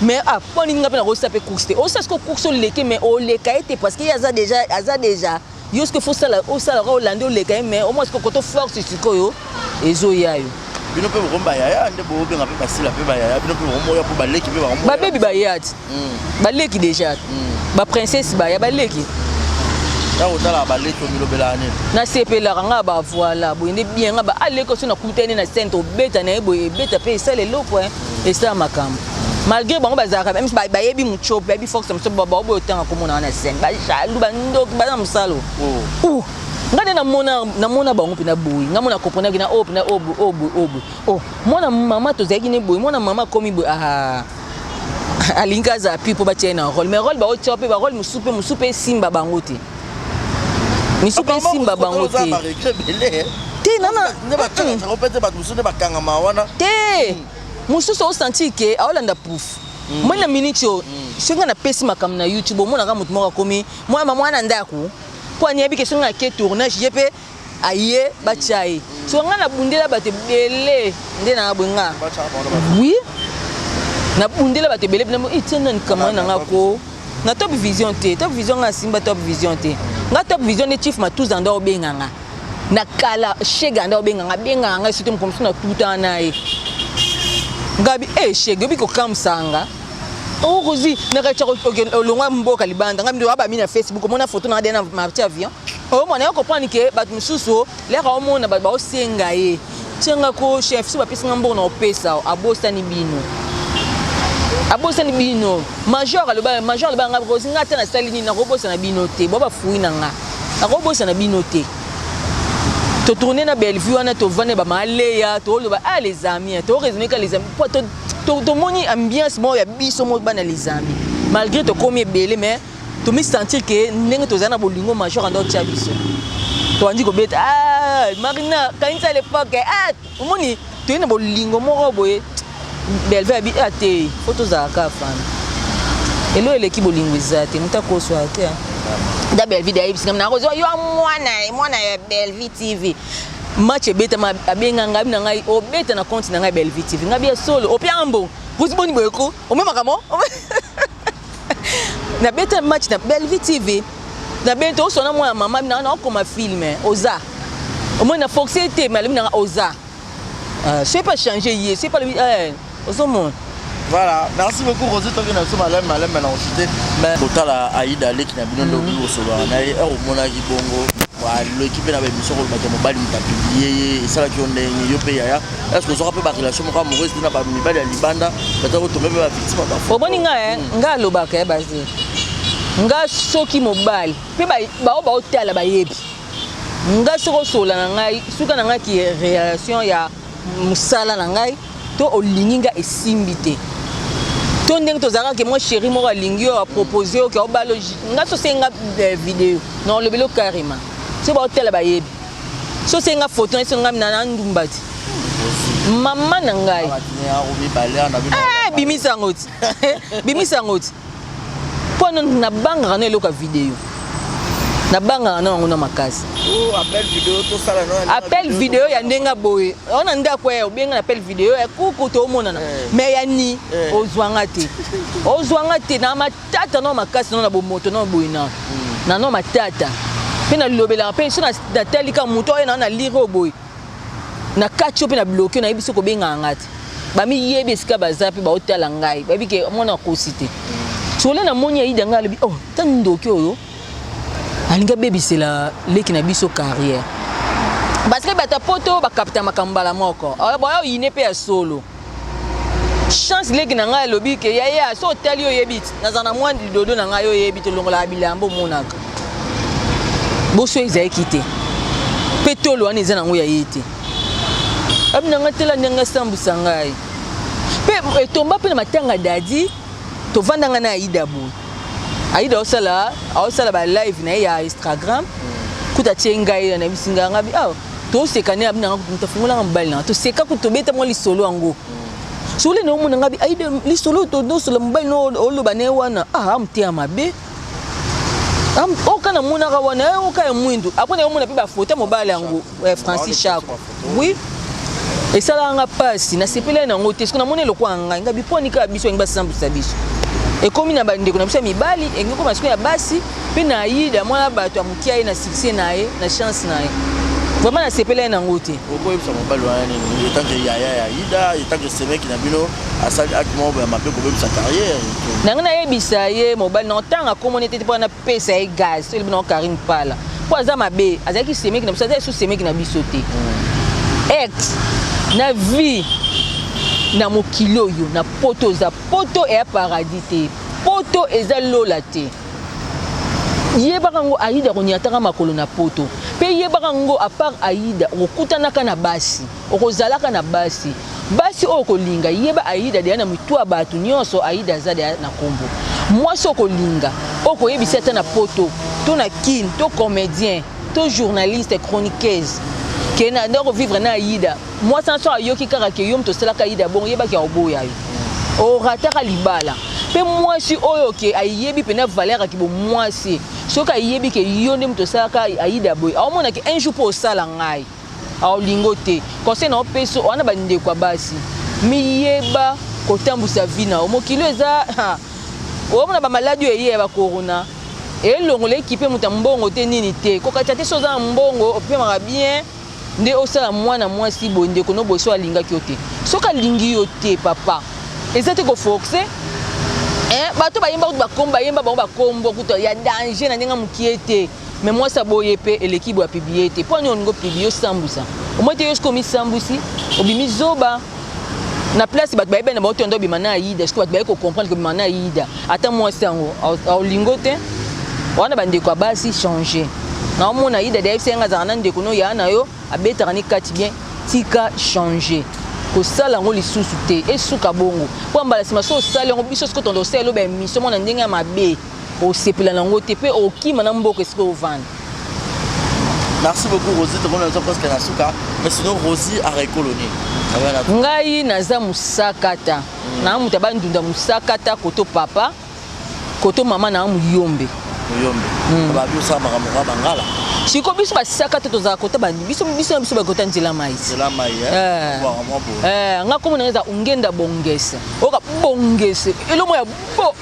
mais pour ninga pe na ko sape course te o ça ce que course leke mais o lekaye te parce que ya déjà yo ce que faut ça o sala ko lande o lekaye mais au moins ce que koto force sikoyo ezo yayo bino pe bomba ya nde bo benga pe basila pe ba ya bino pe bomba ya po baleki pe ba bomba ba baby ba yat baleki déjà ba princesse ba ya baleki ya otala baleki o milo belane na sepela nga ba voilà bo inde bien nga ba aleko so na kutene na scène to beta na ebo e beta pe ça le lopo et ça makambo malgré bango bazaka même ba yebi mucho baby fox mso ba bo otanga komona na scène ba jalu ba ndo ba na msalo ngane na mona bango pina boy ngamona kopona kina opina obu mona mama to zaki ne boy mona mama komi boy alinga za pipo ba tiena rôle mais rôle ba o tiope ba rôle musupe simba bango te musupe simba bango te te nana ne ba tanga ko pete ba musu ne ba kanga mawana te musu so senti ke awolanda pouf mona minute yo singa na pesi makam na YouTube mona ka mutu moko komi mwana ndako pour n'y avoir question à quel tournage j'ai fait aïe bachai so nga na bundela bate belé ndé na bunga oui na bundela bate belé na itena kama na ngako na Top Vision nga simba Top Vision te nga Top Vision ne chief matuza ndo obenganga na kala shega ndo obenganga benganga surtout comme ça na tout ana ngabi shega biko kamsanga Oh Rosie, nakacha olongwa mboka libanda ngambi aba mina Facebook mona photo na dena marché avion. Oh mona yo comprendre que bat mususu leka omona ba osenga ye. Tsenga ko chef so ba pisa ngambo na opesa abosani bino. Abosani bino. Major le ba ngaba Rosie ngata na salini na robosa na bino te. Bo ba fuyi na nga. Na robosa na bino te. To tourner na Bellevue wana to vane ba maleya to lo ba les amis to raisonner que les amis to moni ambiance mo ya biso mo bana les amis malgré to comme belé mais to me sentir que ndenge to zana bolingo major ando tia biso to andi ko beta Marina quand à l'époque moni to ina bolingo mo boye Bellevue abi ate photo za ka fan elo eleki bolingo ezate mutako so ate da Bellevue da ibisi ngamna kozo yo mwana ya Bellevue TV match beta ma abenga ngabi na ngai obeta na compte na ngai Bellevue TV ngabi ya solo opiambo kuziboni boyeko omema kamo na beta match na Bellevue TV na beta osona mwana mama na okoma filme oza omona foxete malimi na oza c'est pas changer c'est pas le ozomo. Voilà, merci beaucoup Rosie, tu viens de se malem maintenant cité mais total Aïda Leki na bino ndo solo na au mona kibongo l'équipe na émission ko ba mobali mta publier ça la qui on est yo pe ya est-ce que ça peut ba relation mo amoureuse na ba mibali ya libanda bata ko tombe ba victime ba oboni nga lobaka ya bazi nga soki mobali pe ba otala ba yebi nga soko sola na ngai suka na ngai ki relation ya musala na ngai to olinginga esimbite to ndenge tozaka ke moi chéri mo alingi a proposer o ke obalo nga so senga vidéo non le belo carrément c'est ba hotel ba yebi so senga photo na senga na ndumbati mama na ngai bimisa ngoti pono na banga na eloka vidéo na banga na ngona makasi appel vidéo to sala no appel vidéo ya ndenga boye ona ndako ya obenga na appel vidéo ya kuku to monana mais ya ni ozwanga te na matata no makasi no na bomoto no boyina na no matata pe na lobela pe so na telika muto na lire boye na kacho pe na bloquer na biso ko benga ngati ba mi yebi sika bazapi ba otala ngai ba bike mona ko cité so le na moni ya idanga lebi oh tan ndoki oyo alinga baby c'est la leki na biso carrière parce que bata poto ba capta makambala moko boyo yine pe ya solo chance leki na ngai lobi ke ya so tali yo yebit nazana mwandi dodo na ngai yo yebit longola bilambo monaka boso ezai kité petolo ani zana ngo ya yete abina ngatela nyanga sambusa ngai pe etomba pe na matanga dadi to vandanga na Aïda bo Aïda osala ba live na ya Instagram kuta chengai na bisinga ngabi to sekane abina ngakutafungula ngambali na to seka kutobeta mo lisolo ngo sule no mona ngabi Aïda lisolo to do solo mbali no oloba ne wana amtia mabe okana mona ka wana okaya mwindu apone mona pe ba photo mobile ngo Francis Chako oui et ça là nga pasi na sepele na ngote sikuna mona lokwa nga ngabi poni ka biso ngba sambusa biso et comme na bande kuna bisa mibali engeko masiko ya basi pe na Aïda mwana bato amukia na succès nae na chance nae vraiment na sepele na ngote oko yebisa mobali wana ni tant que ya Aïda et tant que c'est mec na bino asali akimo ba mabe ko bebisa carrière nanga na yebisa ye mobali na tanga komone tete po na pesa e gaz so libino Karim Pala po aza mabe azaki c'est mec na bisa so c'est mec na bisote ex na vie na mokilo yo na poto za poto e paradis te poto eza lola te yebaka ngo Aïda konyataka makolo na poto pe yebaka ngo a part Aïda okutanaka na basi okozalaka na basi okolinga yeba Aïda de na mutwa batu nyonso Aïda za de na kombo mwasi okolinga okoyebisa ta na poto to na kin to comédien to journaliste chroniqueuse kena ndako vivre na Aïda moi sans so ayoki kaka ke yom to sala ka Aïda bon yeba ki oboya yo o rataka libala pe mwasi oyo ke ayebi pena valeur ki bo mwasi so ka yebi ke yonde mto sala ka Aïda boy a mona ke un jour pour sala ngai a lingote conseil na peso wana bande kwa basi mi yeba ko tambusa vina o mokilo eza o mona ba maladie eye ba corona e longole équipe mutambongo te nini te ko kacha te soza mbongo pe mara bien nde osala mwana mwasi bonde kono boso alinga kyote soka lingi yote papa ezate ko forcer bato bayemba kutu bakomba yemba bango bakombo kutu ya danger na ndenge mokie te mais moi ça boye pe l'équipe a publié te po on go publier sambusa au moins te yo komi sambusi obimi zoba na place bato bayeba na bato ndo bimana aida est-ce que bato bayeko comprendre que bimana aida ata moi sango au lingote wana bandeko ya basi changer na omona aida de fsenga zana ndeko no ya na yo abetaka ni kati bien tika changer kosala ngo lisusu te esuka bongo po mbala sima so sala ngo biso skoto ndo selo ba mission mona ndenge ya mabe o sepela nango te pe okima na mboko esko ovanda. Merci beaucoup Rosie, tout le monde a presque na suka mais sinon Rosie a récoloni. Ngai naza musakata na muta bandunda musakata koto papa koto mama na muyombe babi osala makambo bangala siko biso basakata toza kota biso bakota nzela mai nga komo naeza ungenda bongese oka bongese elomo ya bo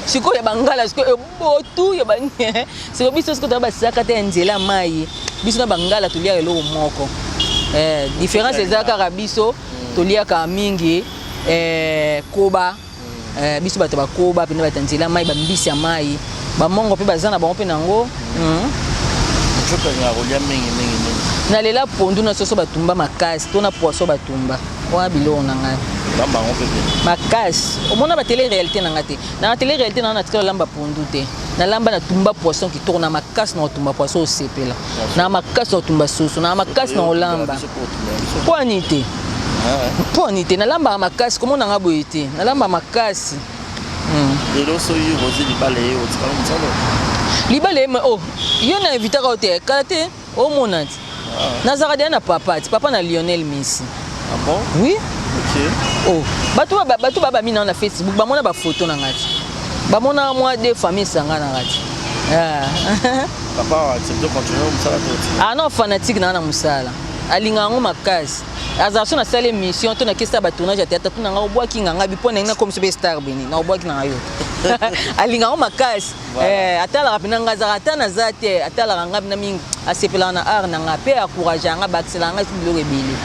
siko ya bangala siko ebotu ya banye siko biso siko toza basakata ya nzela mai biso na bangala tolia eloko moko différence ezalaka biso toliaka mingi koba biso bato bakoba pena batanzela mai bambisi ya mai bamongo pe bazana bango pe nango na lela pondu na soso batumba makasi to na poisson batumba wa biloko na ngai makasi omona ba télé réalité na ngate na télé réalité na tika lamba pondu te na lamba na tumba poisson qui tourne na makasi na tumba poisson au sepela na makasi na tumba soso na makasi na olamba poinité poinité na lamba makasi comment na ngabo été na lamba makasi lelo so yi Rosie libale o tika mtsalo libale oh yo na invité ka hotel kate o monati nazaka dia na papa na Lionel Messi. Ah bon? Oui. OK. Oh batu baba mina na Facebook ba mona ba photo na ngati ba mona moi des familles sanga na ngati papa tu dois continuer musala to ah non fanatique na musala alinga ngo makasi azarso na sale mission to na kesa ba tournage ya théâtre na ngo bwaki nganga bipona ina comme superstar beni na bwaki na yo alinga ngo makasi atala rapina ngaza ata na zate atala ngaba na mingi asepela na art na ngape encourager nga baxela nga bilo rebele.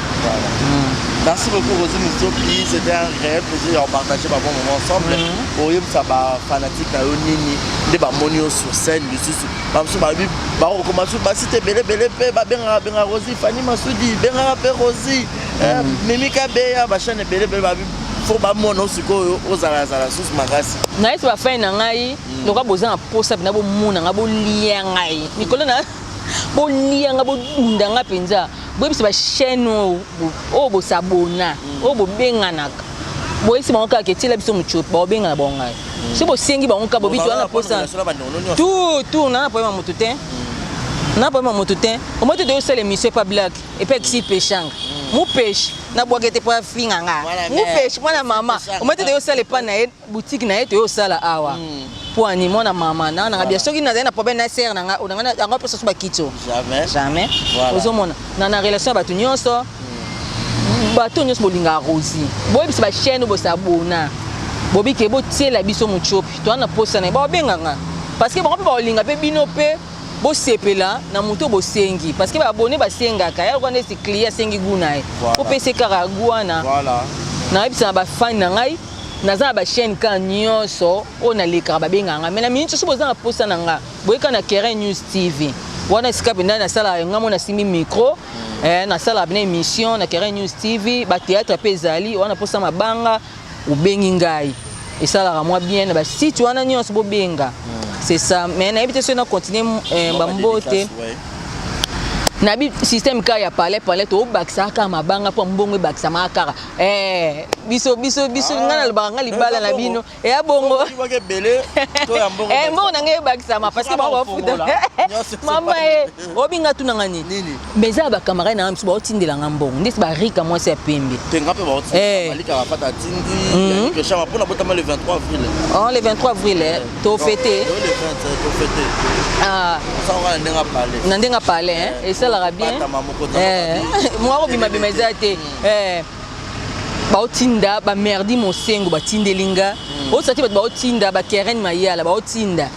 Merci beaucoup Rosie Moussopi, c'était un réel plaisir de partager un bon moment ensemble. Pour eux, ça va fanatique na nini, des monio sur scène, le sous. Parce que bah recommencer bah si t'es belle pe bah benga Rosie, Fanny Massoudi, benga pe Rosie, Mimika Beya, bah chaîne belle bah faut ba mono siko ozala sous magasi. Na ese ba fa na ngai, loka boza na posa bina bo muna ngabo lia ngai. Nikolo na bo lia ngabo ndanga penza. Boyebisa ba chaîne o bo sabona o bo benganaka boyesi bango kaka etila biso muchopi ba bengana bonga si bo sengi bango ka bo bitu na posa tout na problème moto te na problème moto te o moto de sele mission pas black et pas si pêchanga mu pêche na boagete pa finganga mu pêche mwana mama o moto de sele pa na boutique na eto yo sala awa pour animer na mama na bien sûr na na problème na serre na nga pesa so ba kitso jamais ozomona na relation ba tunyonso bato nyonso bolinga Rosie boyebisa ba chaîne bo sabona bobike bo tiela biso muchopi to na posa na ba benganga parce que ba bolinga pe bino pe bo sepela na muto bo sengi parce que ba abonné ba sengaka ya ko nesi client sengi gunae ko pese karagwana voilà na yebisa ba fan na ngai naza ba chaîne ka nyonso ona leka ba benganga mais na minute so boza na posa na nga boyeka na Keren News TV wana sikape na sala ngamo na simi micro na sala bina émission na Keren News TV ba théâtre pe ezali wana posa mabanga ubengi ngai esala moi bien na ba site wana nyonso bo benga c'est ça mais na ebite so na continuer bambote na bi système ka ya parler to bakisa ka mabanga po mbongo bakisa makara biso ngana libanga libala na bino ya bongo bele to ya mbongo mbongo na ngai bakisa ma parce que ba futa mama obinga tuna ngani beza ba camarade na mso ba otindela ngambongo ndisi ba rika moi c'est pembe tenga pe ba otindela malika ba pata tindi que chama pour botama le 23 avril le 23 avril to fêter le 27 to fêter ça on va ndenga parler et ça la bien moi obima bimezate ba otinda ba merdi mosengo ba tindelinga o sati ba otinda ba Keren mayala ba otinda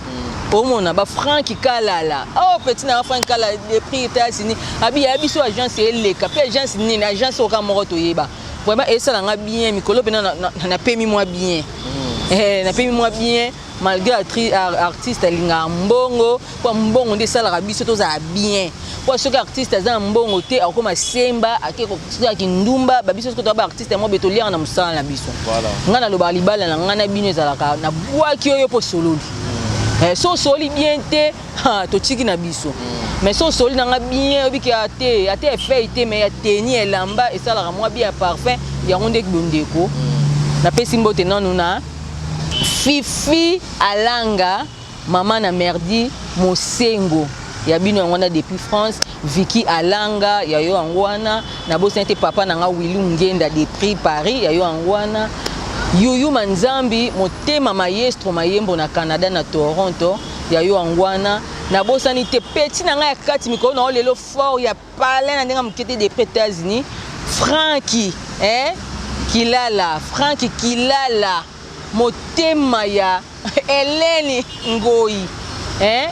omona ba Frank Kalala petit na Frank Kalala des prix États-Unis abi biso agence eleka pe agence ni agence o ka moko to yeba vraiment et ça nga bien mikolo pena na pemi moi bien napemi moi bien malgré artiste alinga mbongo po mbongo nde salaka biso tozala bien po soki artiste aza mbongo te akoma semba akeki ndumba babiso soki toba artiste mo betoliaka na mosala na biso nga naloba libala na nga na bino ezalaka na bwaki oyo po sololi so soli bien te totiki na biso mais so soli na nga bien obiki ate effet te mais ya teni elamba esalaka moi bien parfum yango nde bondeko napesi mbote nanu na Fifi Alanga, maman na merdi Mosengo. Ya bino yango depuis France, Vicky Alanga, ya yo angwana, na bosente papa na nga Willy Ngenda depuis Paris, ya yo angwana. Yuyu Manzambi, motema maestro mayembo na Canada na Toronto, ya yo angwana. Na bosani te petit na nga ya kati mikolo na lelo fort ya palais na ndenga mukete des États-Unis. Frankie, Kilala, Frankie Kilala. Motema ya Hélène Ngoyi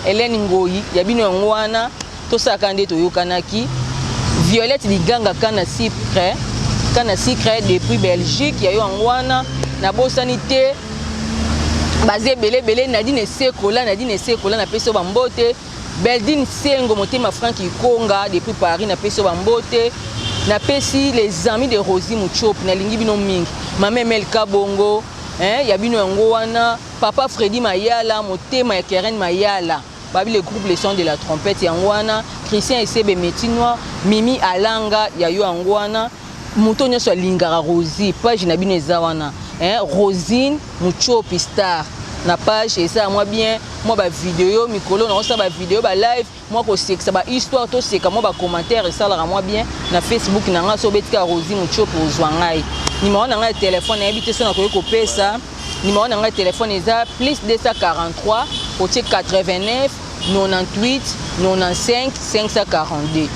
Hélène Ngoyi ya bino ngwana tosaka nde toyokanaki Violette Liganga kana Cypre depuis Belgique ya yo ngwana na bosani te bazé belé Nadine Sekola na peso bambote Beldine Sengo motema Frankie Konga depuis Paris na peso bambote na pesi les amis de Rosie Muchop na lingi bino mingi Mame Melka Bongo ya bino yango wana papa Freddy Mayala motema ya Keren Mayala babi le groupe les sons de la trompette yango wana Christian Esebe Metinois Mimi Alanga ya yo yango wana moto nyonso alingaka Rosie page na bino eza wana Rosine Muchopi Star na page eza moi bien moi ba vidéo mikolo na osa ba vidéo ba live moi ko seksa ba histoire to seka moi ba commentaire et ça la moi bien na Facebook na nga so betika Rosie Muchopi ozwangai numéro na nga téléphone na habité so na ko pesa numéro na nga téléphone eza plus 243 otie 89 98 95 542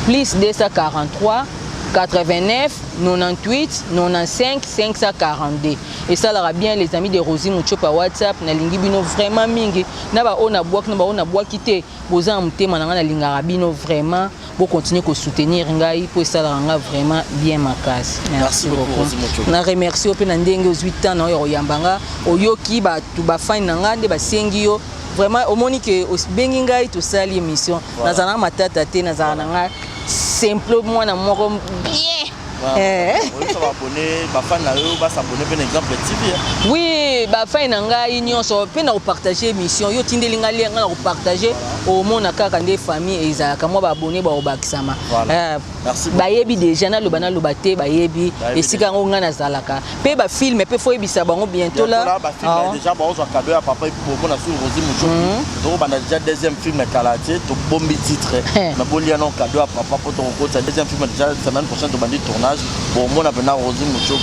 plus 243 89 98 95 542 et ça leur bien les amis de Rosie Muchopa WhatsApp na lingi bino vraiment mingi na ba ona bois quitter boza mutema na nga linga bino vraiment pour continuer ko soutenir ngai pour ça la nga vraiment bien makasi merci beaucoup na remercie pe na ndenge aux 8 ans na yo yambanga oyoki ba tu ba fine na nga nde ba sengi yo vraiment au monique au bengi ngai to sali émission na zana matata te na zana nga simple moi na moko bien oui ba fa na ngai nyonso pe na partager émission yo tindeli ngai nga na partager au mona kaka nde famille ezaka moi ba abonné ba obakisama bayebi déjà na lobana lobate bayebi esika ngo nga na zalaka pe ba film pe fo ebisa bango bientôt là ba film déjà ba ozo cadeau ya papa pour mona sur Rosie Muchopi to ba déjà deuxième film na Kalaté to bombi titre na bolia non cadeau à papa pour ton côté deuxième film déjà semaine prochaine to bandi tournage bon mon appena Rosie Muchopi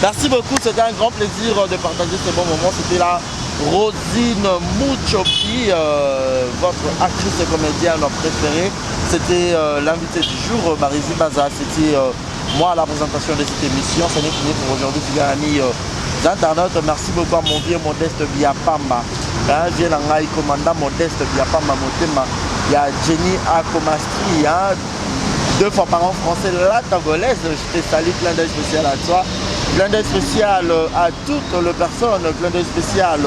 merci beaucoup, c'était un grand plaisir de partager ce bon moment. C'était la Rosine Muchopi, votre actrice et comédienne préférée. C'était l'invité du jour, Marizy Baza. C'était moi à la présentation de cette émission. Ce n'est fini pour aujourd'hui, les amis internautes. Merci beaucoup à mon vieux Modeste Biapamba. Vieux Langai, commandant Modeste Biapamba, Motema. Il y a Jenny Akomastri. 2 fois par an français, la togolaise. Je te salue, clin d'œil spécial à toi. Clin d'œil spécial à toutes les personnes. Clin d'œil spécial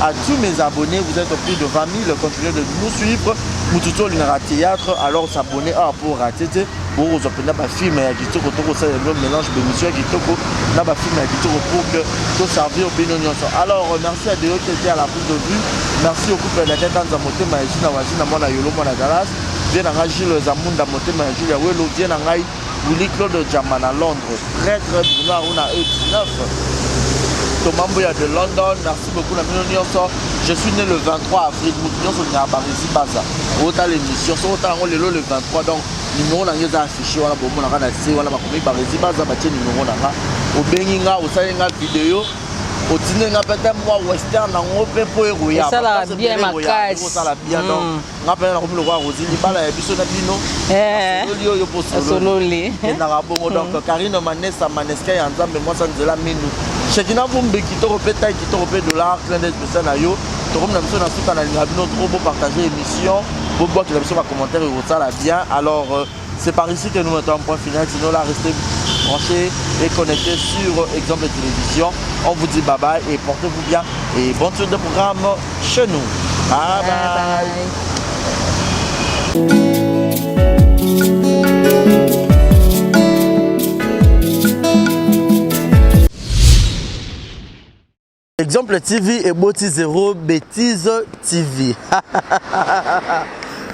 à tous mes abonnés. Vous êtes au plus de 20 000. Continuez de nous suivre. Moututo Linara Théâtre. Alors s'abonner pour rater. Pour vous obtenir un film à Gitoko. C'est le mélange de monsieur Gitoko. N'a pas film à Gitoko pour que tout servir au Bénonion. Alors merci à Déo qui était à la prise de vue. Merci au couple de la tête dans un moté. Maïsina Wazina Mona Yolo Mona Galas. Bien à Gilles Zamunda Motema Julia Welo, bien à Willy Claude Jaman à Londres, très Bruno Aruna E19, Thomas Mboya de London, merci beaucoup la Mignon. Je suis né le 23 avril, Mignon sur le Marizy Baza. Autant l'émission, autant on le 23, donc numéro n'a pas affiché, voilà, bon, on a raté, voilà, ma commune Marizy Baza, bah tiens, numéro n'a pas. Au Beninga, au Salenga vidéo. Au Tinenga peut-être moi western na ngope po eroya ça la bien makasi ça la bien donc ngapena na komi le roi Rosie libala ya biso na bino sololi yo po sololi na rabongo donc Karine Manessa Maneska ya nzambe moi ça nzela minu chekina vumbi kitoko peta kitoko pe dollar clin d'œil spécial na yo to comme na biso na suka na linga bino trop beau partager émission beau boire que la biso va commentaire et ça la bien alors c'est par ici que nous mettons un point final sinon là restez branchés et connectés sur Exemple Télévision. On vous dit bye bye et portez-vous bien. Et bonne suite de programme chez nous. Bye bye. Exemple TV et Boti Zéro Bêtise TV.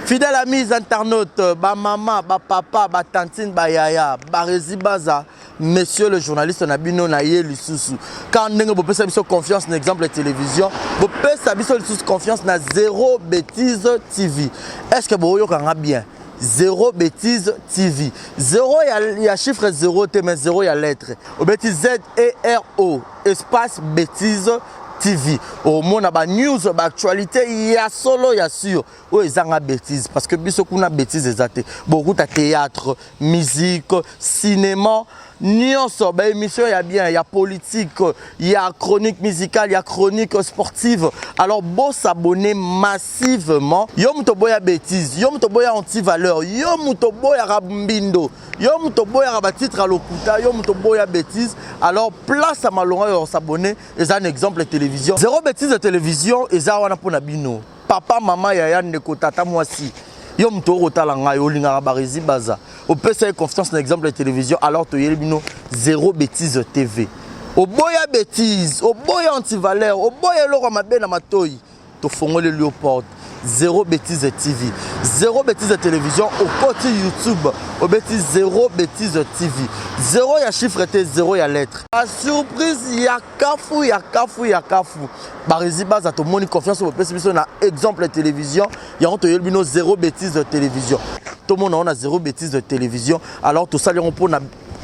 Fidèles amis internautes, ba maman, ba papa, ba tantine, ba yaya, ba rési baza, monsieur le journaliste Nabino Naye Lisusu. Quand vous pouvez savoir confiance dans Exemple Télévision, vous pouvez savoir confiance dans Zéro Bêtise TV. Est-ce que vous avez bien? Zéro Bêtise TV. Zéro, il y a chiffre 0, mais 0, il y a lettre. Au bêtise Z-E-R-O, espace Bêtise TV. Au monde, il y a news, il y a actualité, il y a solo, il y a sûr. Oui, il y a bêtise. Parce que beaucoup de bêtises, beaucoup de théâtre, musique, cinéma. Nyonso, ben émission il y a bien, il y a politique, il y a chronique musicale, il y a chronique sportive. Alors bon s'abonner massivement. Yo mutoboya bêtise, yo mutoboya anti-valeur, yo mutoboya rabimbindo, yo mutoboya rabatitre à l'okuta, yo mutoboya bêtise. Alors place à malonga yo s'abonner, et ça un exemple télévision. Zéro bêtise de télévision, et ça wana pona bino. Papa, maman, yaya ndeko tata moi si. Yo mtoro talanga yo lingara barezi baza. Au PC confiance dans l'exemple de télévision alors to yelbino Zéro Bêtise TV. Au boya bêtise, au boya anti-valeur, au boya loro mabe na matoyi. To fongole lui porte. Zéro Bêtise TV. Zéro Bêtise de télévision au côté YouTube. Au bêtise Zéro Bêtise TV. Zéro y a chiffre T, zéro y a lettre. La surprise, y a kafou, y a kafou, y a kafou. Barezi baza to moni confiance au PC na exemple de télévision. Y a on to yelbino Zéro Bêtise de télévision. Tout le monde a Zéro Bêtise de télévision. Alors tout ça, on peut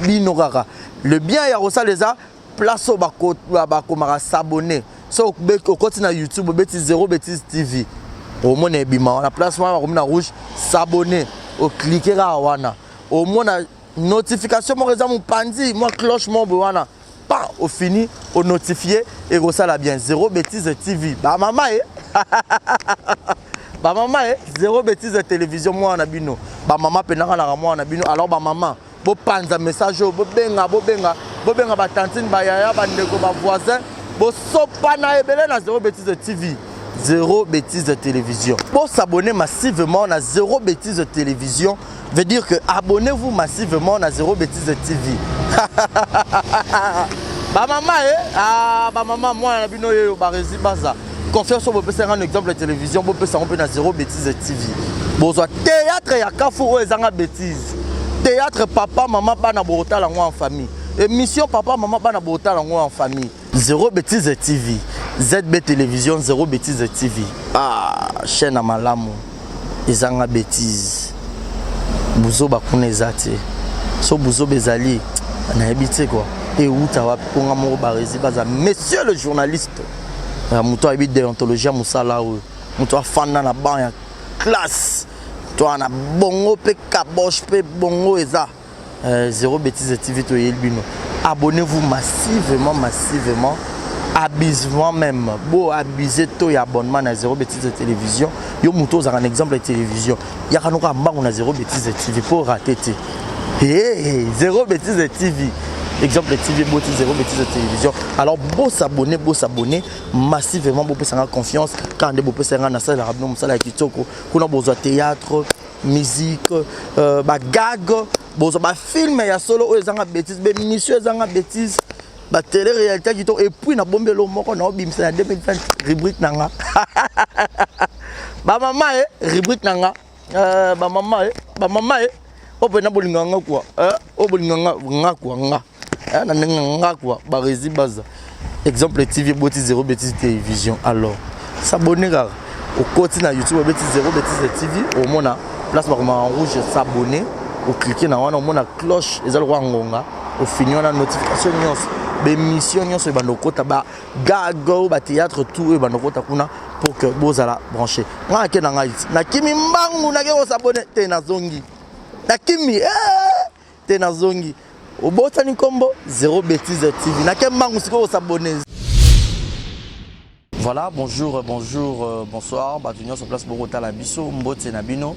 binorara. Le bien y a aussi les a place au bakomara s'abonner. So au continent YouTube, bêtise Zéro Bêtise TV. Au moins on la place on rouge s'abonner. Au cliquer là wana. Au moins notification mon réseau mon pandi, moi cloche mon wana. Pas au fini, au notifier et ça la bien Zéro Bêtise TV. Bah maman Ba maman Zéro Bêtise de télévision moi on a bino. Ba maman penanga na moi on a bino. Alors ba maman, bo panza message bo benga ba tantine ba yaya ba ndeko ba voisin, bo sopa na ebele na Zéro Bêtise de TV. Zéro Bêtise de télévision. Pour s'abonner massivement à Zéro Bêtise de télévision, veut dire que abonnez-vous massivement à Zéro Bêtise de TV. Ba maman ba maman moi on a bino yo ba rési baza. Confiance au PC un exemple de télévision, on peut s'en à Zéro Bêtise de TV. Bonsoir théâtre il y a kafou et zanga bêtise. Théâtre papa maman bana borota la en famille. Émission papa maman bana borota la en famille. Zéro Bêtise de TV. ZB télévision Zéro Bêtise de TV. Ah chaîne à malamu. Ezanga bêtise. Buzo bakune zate. So buzo bezali na ebité quoi. Et où ta wa ponga mo barezi baza monsieur le journaliste. Mouto habite déontologie musala ou mouto fan na ban ya classe. Toi na bongo pe kabosh pe bongo eza. Zéro Bêtise de TV to yelbino. Abonnez-vous massivement. Abusement même. Beau abuser to ya abonnement à Zéro Bêtise de télévision. Yo mouto za un exemple de télévision. Ya kanoka mbango na Zéro Bêtise de TV pour rater. Zéro Bêtise de TV. Exemple de TV, Zéro Bêtise de télévision. Alors, beau s'abonner massivement, beau faire confiance. Quand vous pouvez faire un salle, vous pouvez faire besoin de théâtre, musique, gag, film, il y a solo, il y a bêtises, monsieur, il y a bêtises, télé-réalité, et puis, il y a bombé l'eau, on a bim, c'est 2020, rubrique nanga. Maman, rubrique nanga. Maman, on peut n'abolir quoi. On peut n'abolir quoi. Barezi baza. Exemple TV Boti Zéro Bêtise télévision. Alors, s'abonner au quotidien YouTube Bêtise Zéro Bêtise TV. Au moins place par en rouge s'abonner. Au cliquer dans on a cloche et ça le roi ngonga. Au fini on a notification nyons. Émission nyons et banoko taba gago ba théâtre tout et banoko takuna pour que bozala brancher. Nga ke na ngai. Na kimi mbangu na ke s'abonner te na zongi. Nakimi tena zongi obotani kombo Zéro Bêtise TV. Nakembangu siko s'abonner. Voilà, bonjour, bonsoir. Batunio sur place Bogota Labiso, Mbote Nabino.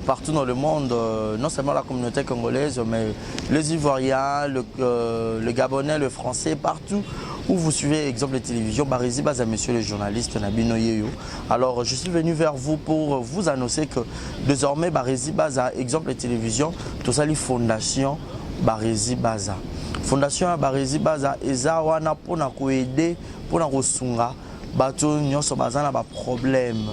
Partout dans le monde, non seulement la communauté congolaise, mais les Ivoiriens, le Gabonais, le Français, partout où vous suivez exemple de télévision, Barizi Baza, monsieur le journaliste Nabino Yeyo. Alors, je suis venu vers vous pour vous annoncer que désormais, Barizi Baza, exemple de télévision, tout ça, les fondations Barizi Baza. Fondation Barizi Baza, eza wana pona koede, pona kosunga. Bato nyonso bazana ba problème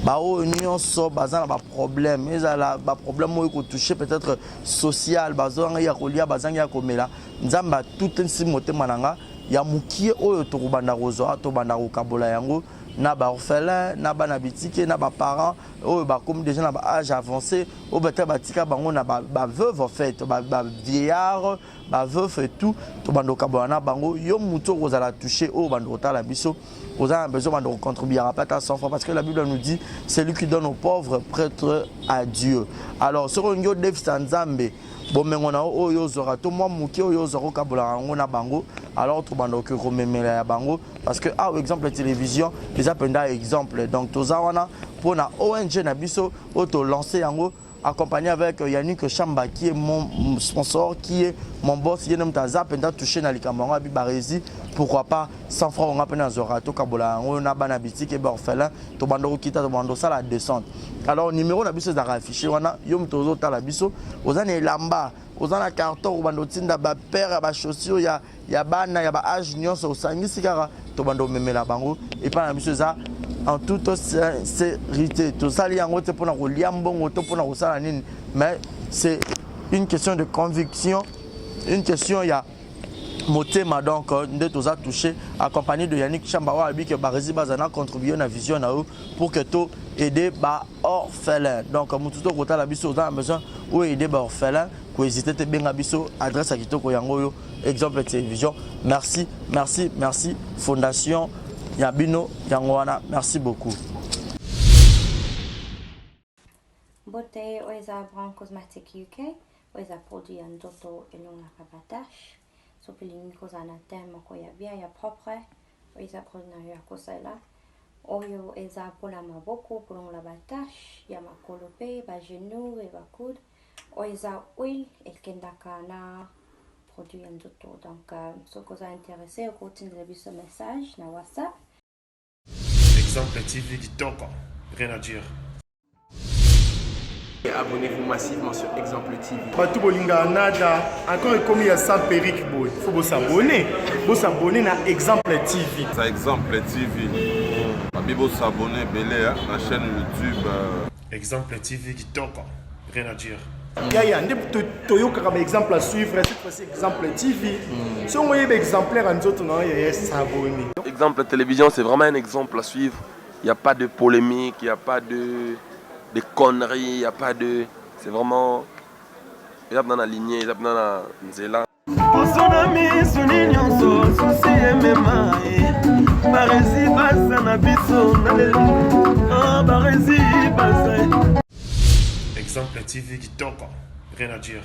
bao nyonso bazana ba problème ezala ba problème oyo ko toucher peut-être social bazanga ya kolia bazanga ya komela nzamba tout nsi motema nanga ya mukie oyo to kubanda kozo to banda ko kabola yango na ba orphelin na ba na bitike na ba parents oyo ba comme déjà na ba âge avancé o beta batika bango na ba veuve en fait ba vieillard ba veuve et tout to banda ko kabola na bango yo muto kozala toucher o banda ko tala biso. Vous avez besoin de contribuer à pas à 100 francs parce que la Bible nous dit c'est lui qui donne aux pauvres prêtre à Dieu. Alors sur un yo dev sanzambe bon mais on a oyo zora to moi muki oyo zoro kabola ngona bango alors to bando que rememela ya bango parce que ah exemple la télévision les appenda exemple donc to zawana pour na ONG na biso auto lancer yango accompagné avec Yannick Chamba qui est mon sponsor, qui est mon boss, qui est notre zapenda touché dans les camarades abi Barizi. Pourquoi pas 100 francs on a peine à Zorato Kabola, on a banabiti qui est orphelin, to bando kita to bando ça la descente. Alors numéro na biso za affiché wana yom tozo ta la biso, ozana lamba, ozana carton o bando tinda ba père ba chaussures ya bana ya ba âge nyonso osangisi kara to bando memela bango et pas na biso za en toute sincérité. Tout ça, mais c'est une question de conviction, une question, il y a motema donc de tous a touché accompagné de Yannick Chambawa abi que Barizi Bazana contribué à la vision pour que tout aider ba orphelin. Donc mututo kota la biso dans besoin ou aider ba orphelin ko hésiter te benga biso adresse à kitoko yango exemple télévision. Merci Fondation Yabino Yangwana, merci beaucoup. Bote oiza Brand Cosmetic UK, oiza produit en toto et non la cabatache. Sopilingi kozana tema ko ya bien ya propre, oiza produit ya kosela. Oyo eza pona maboko pour la batache, ya makolope, ba genou et ba coude. Oiza oil et kendaka na produit en toto. Donc ce que vous intéressé, vous continuez de ce message na WhatsApp. Exemple TV Kitoko, rien à dire. Et abonnez-vous massivement sur Exemple TV. Batou bolinga nada, encore comme il y a 100 périques, il faut vous s'abonner. Vous s'abonner à Exemple TV. C'est Exemple TV. Vous s'abonner à la chaîne YouTube. Exemple TV Kitoko, rien à dire. Il y a un exemple à suivre, cette fois-ci Exemple TV. Si on voit exemplaire en autres, il y a s'abonner. Exemple télévision, c'est vraiment un exemple à suivre. Il n'y a pas de polémique, il n'y a pas de conneries, il n'y a pas de... C'est vraiment... Il y a dans la lignée, il y a dans la nzela. Exemple TV Kitoko, rien à dire.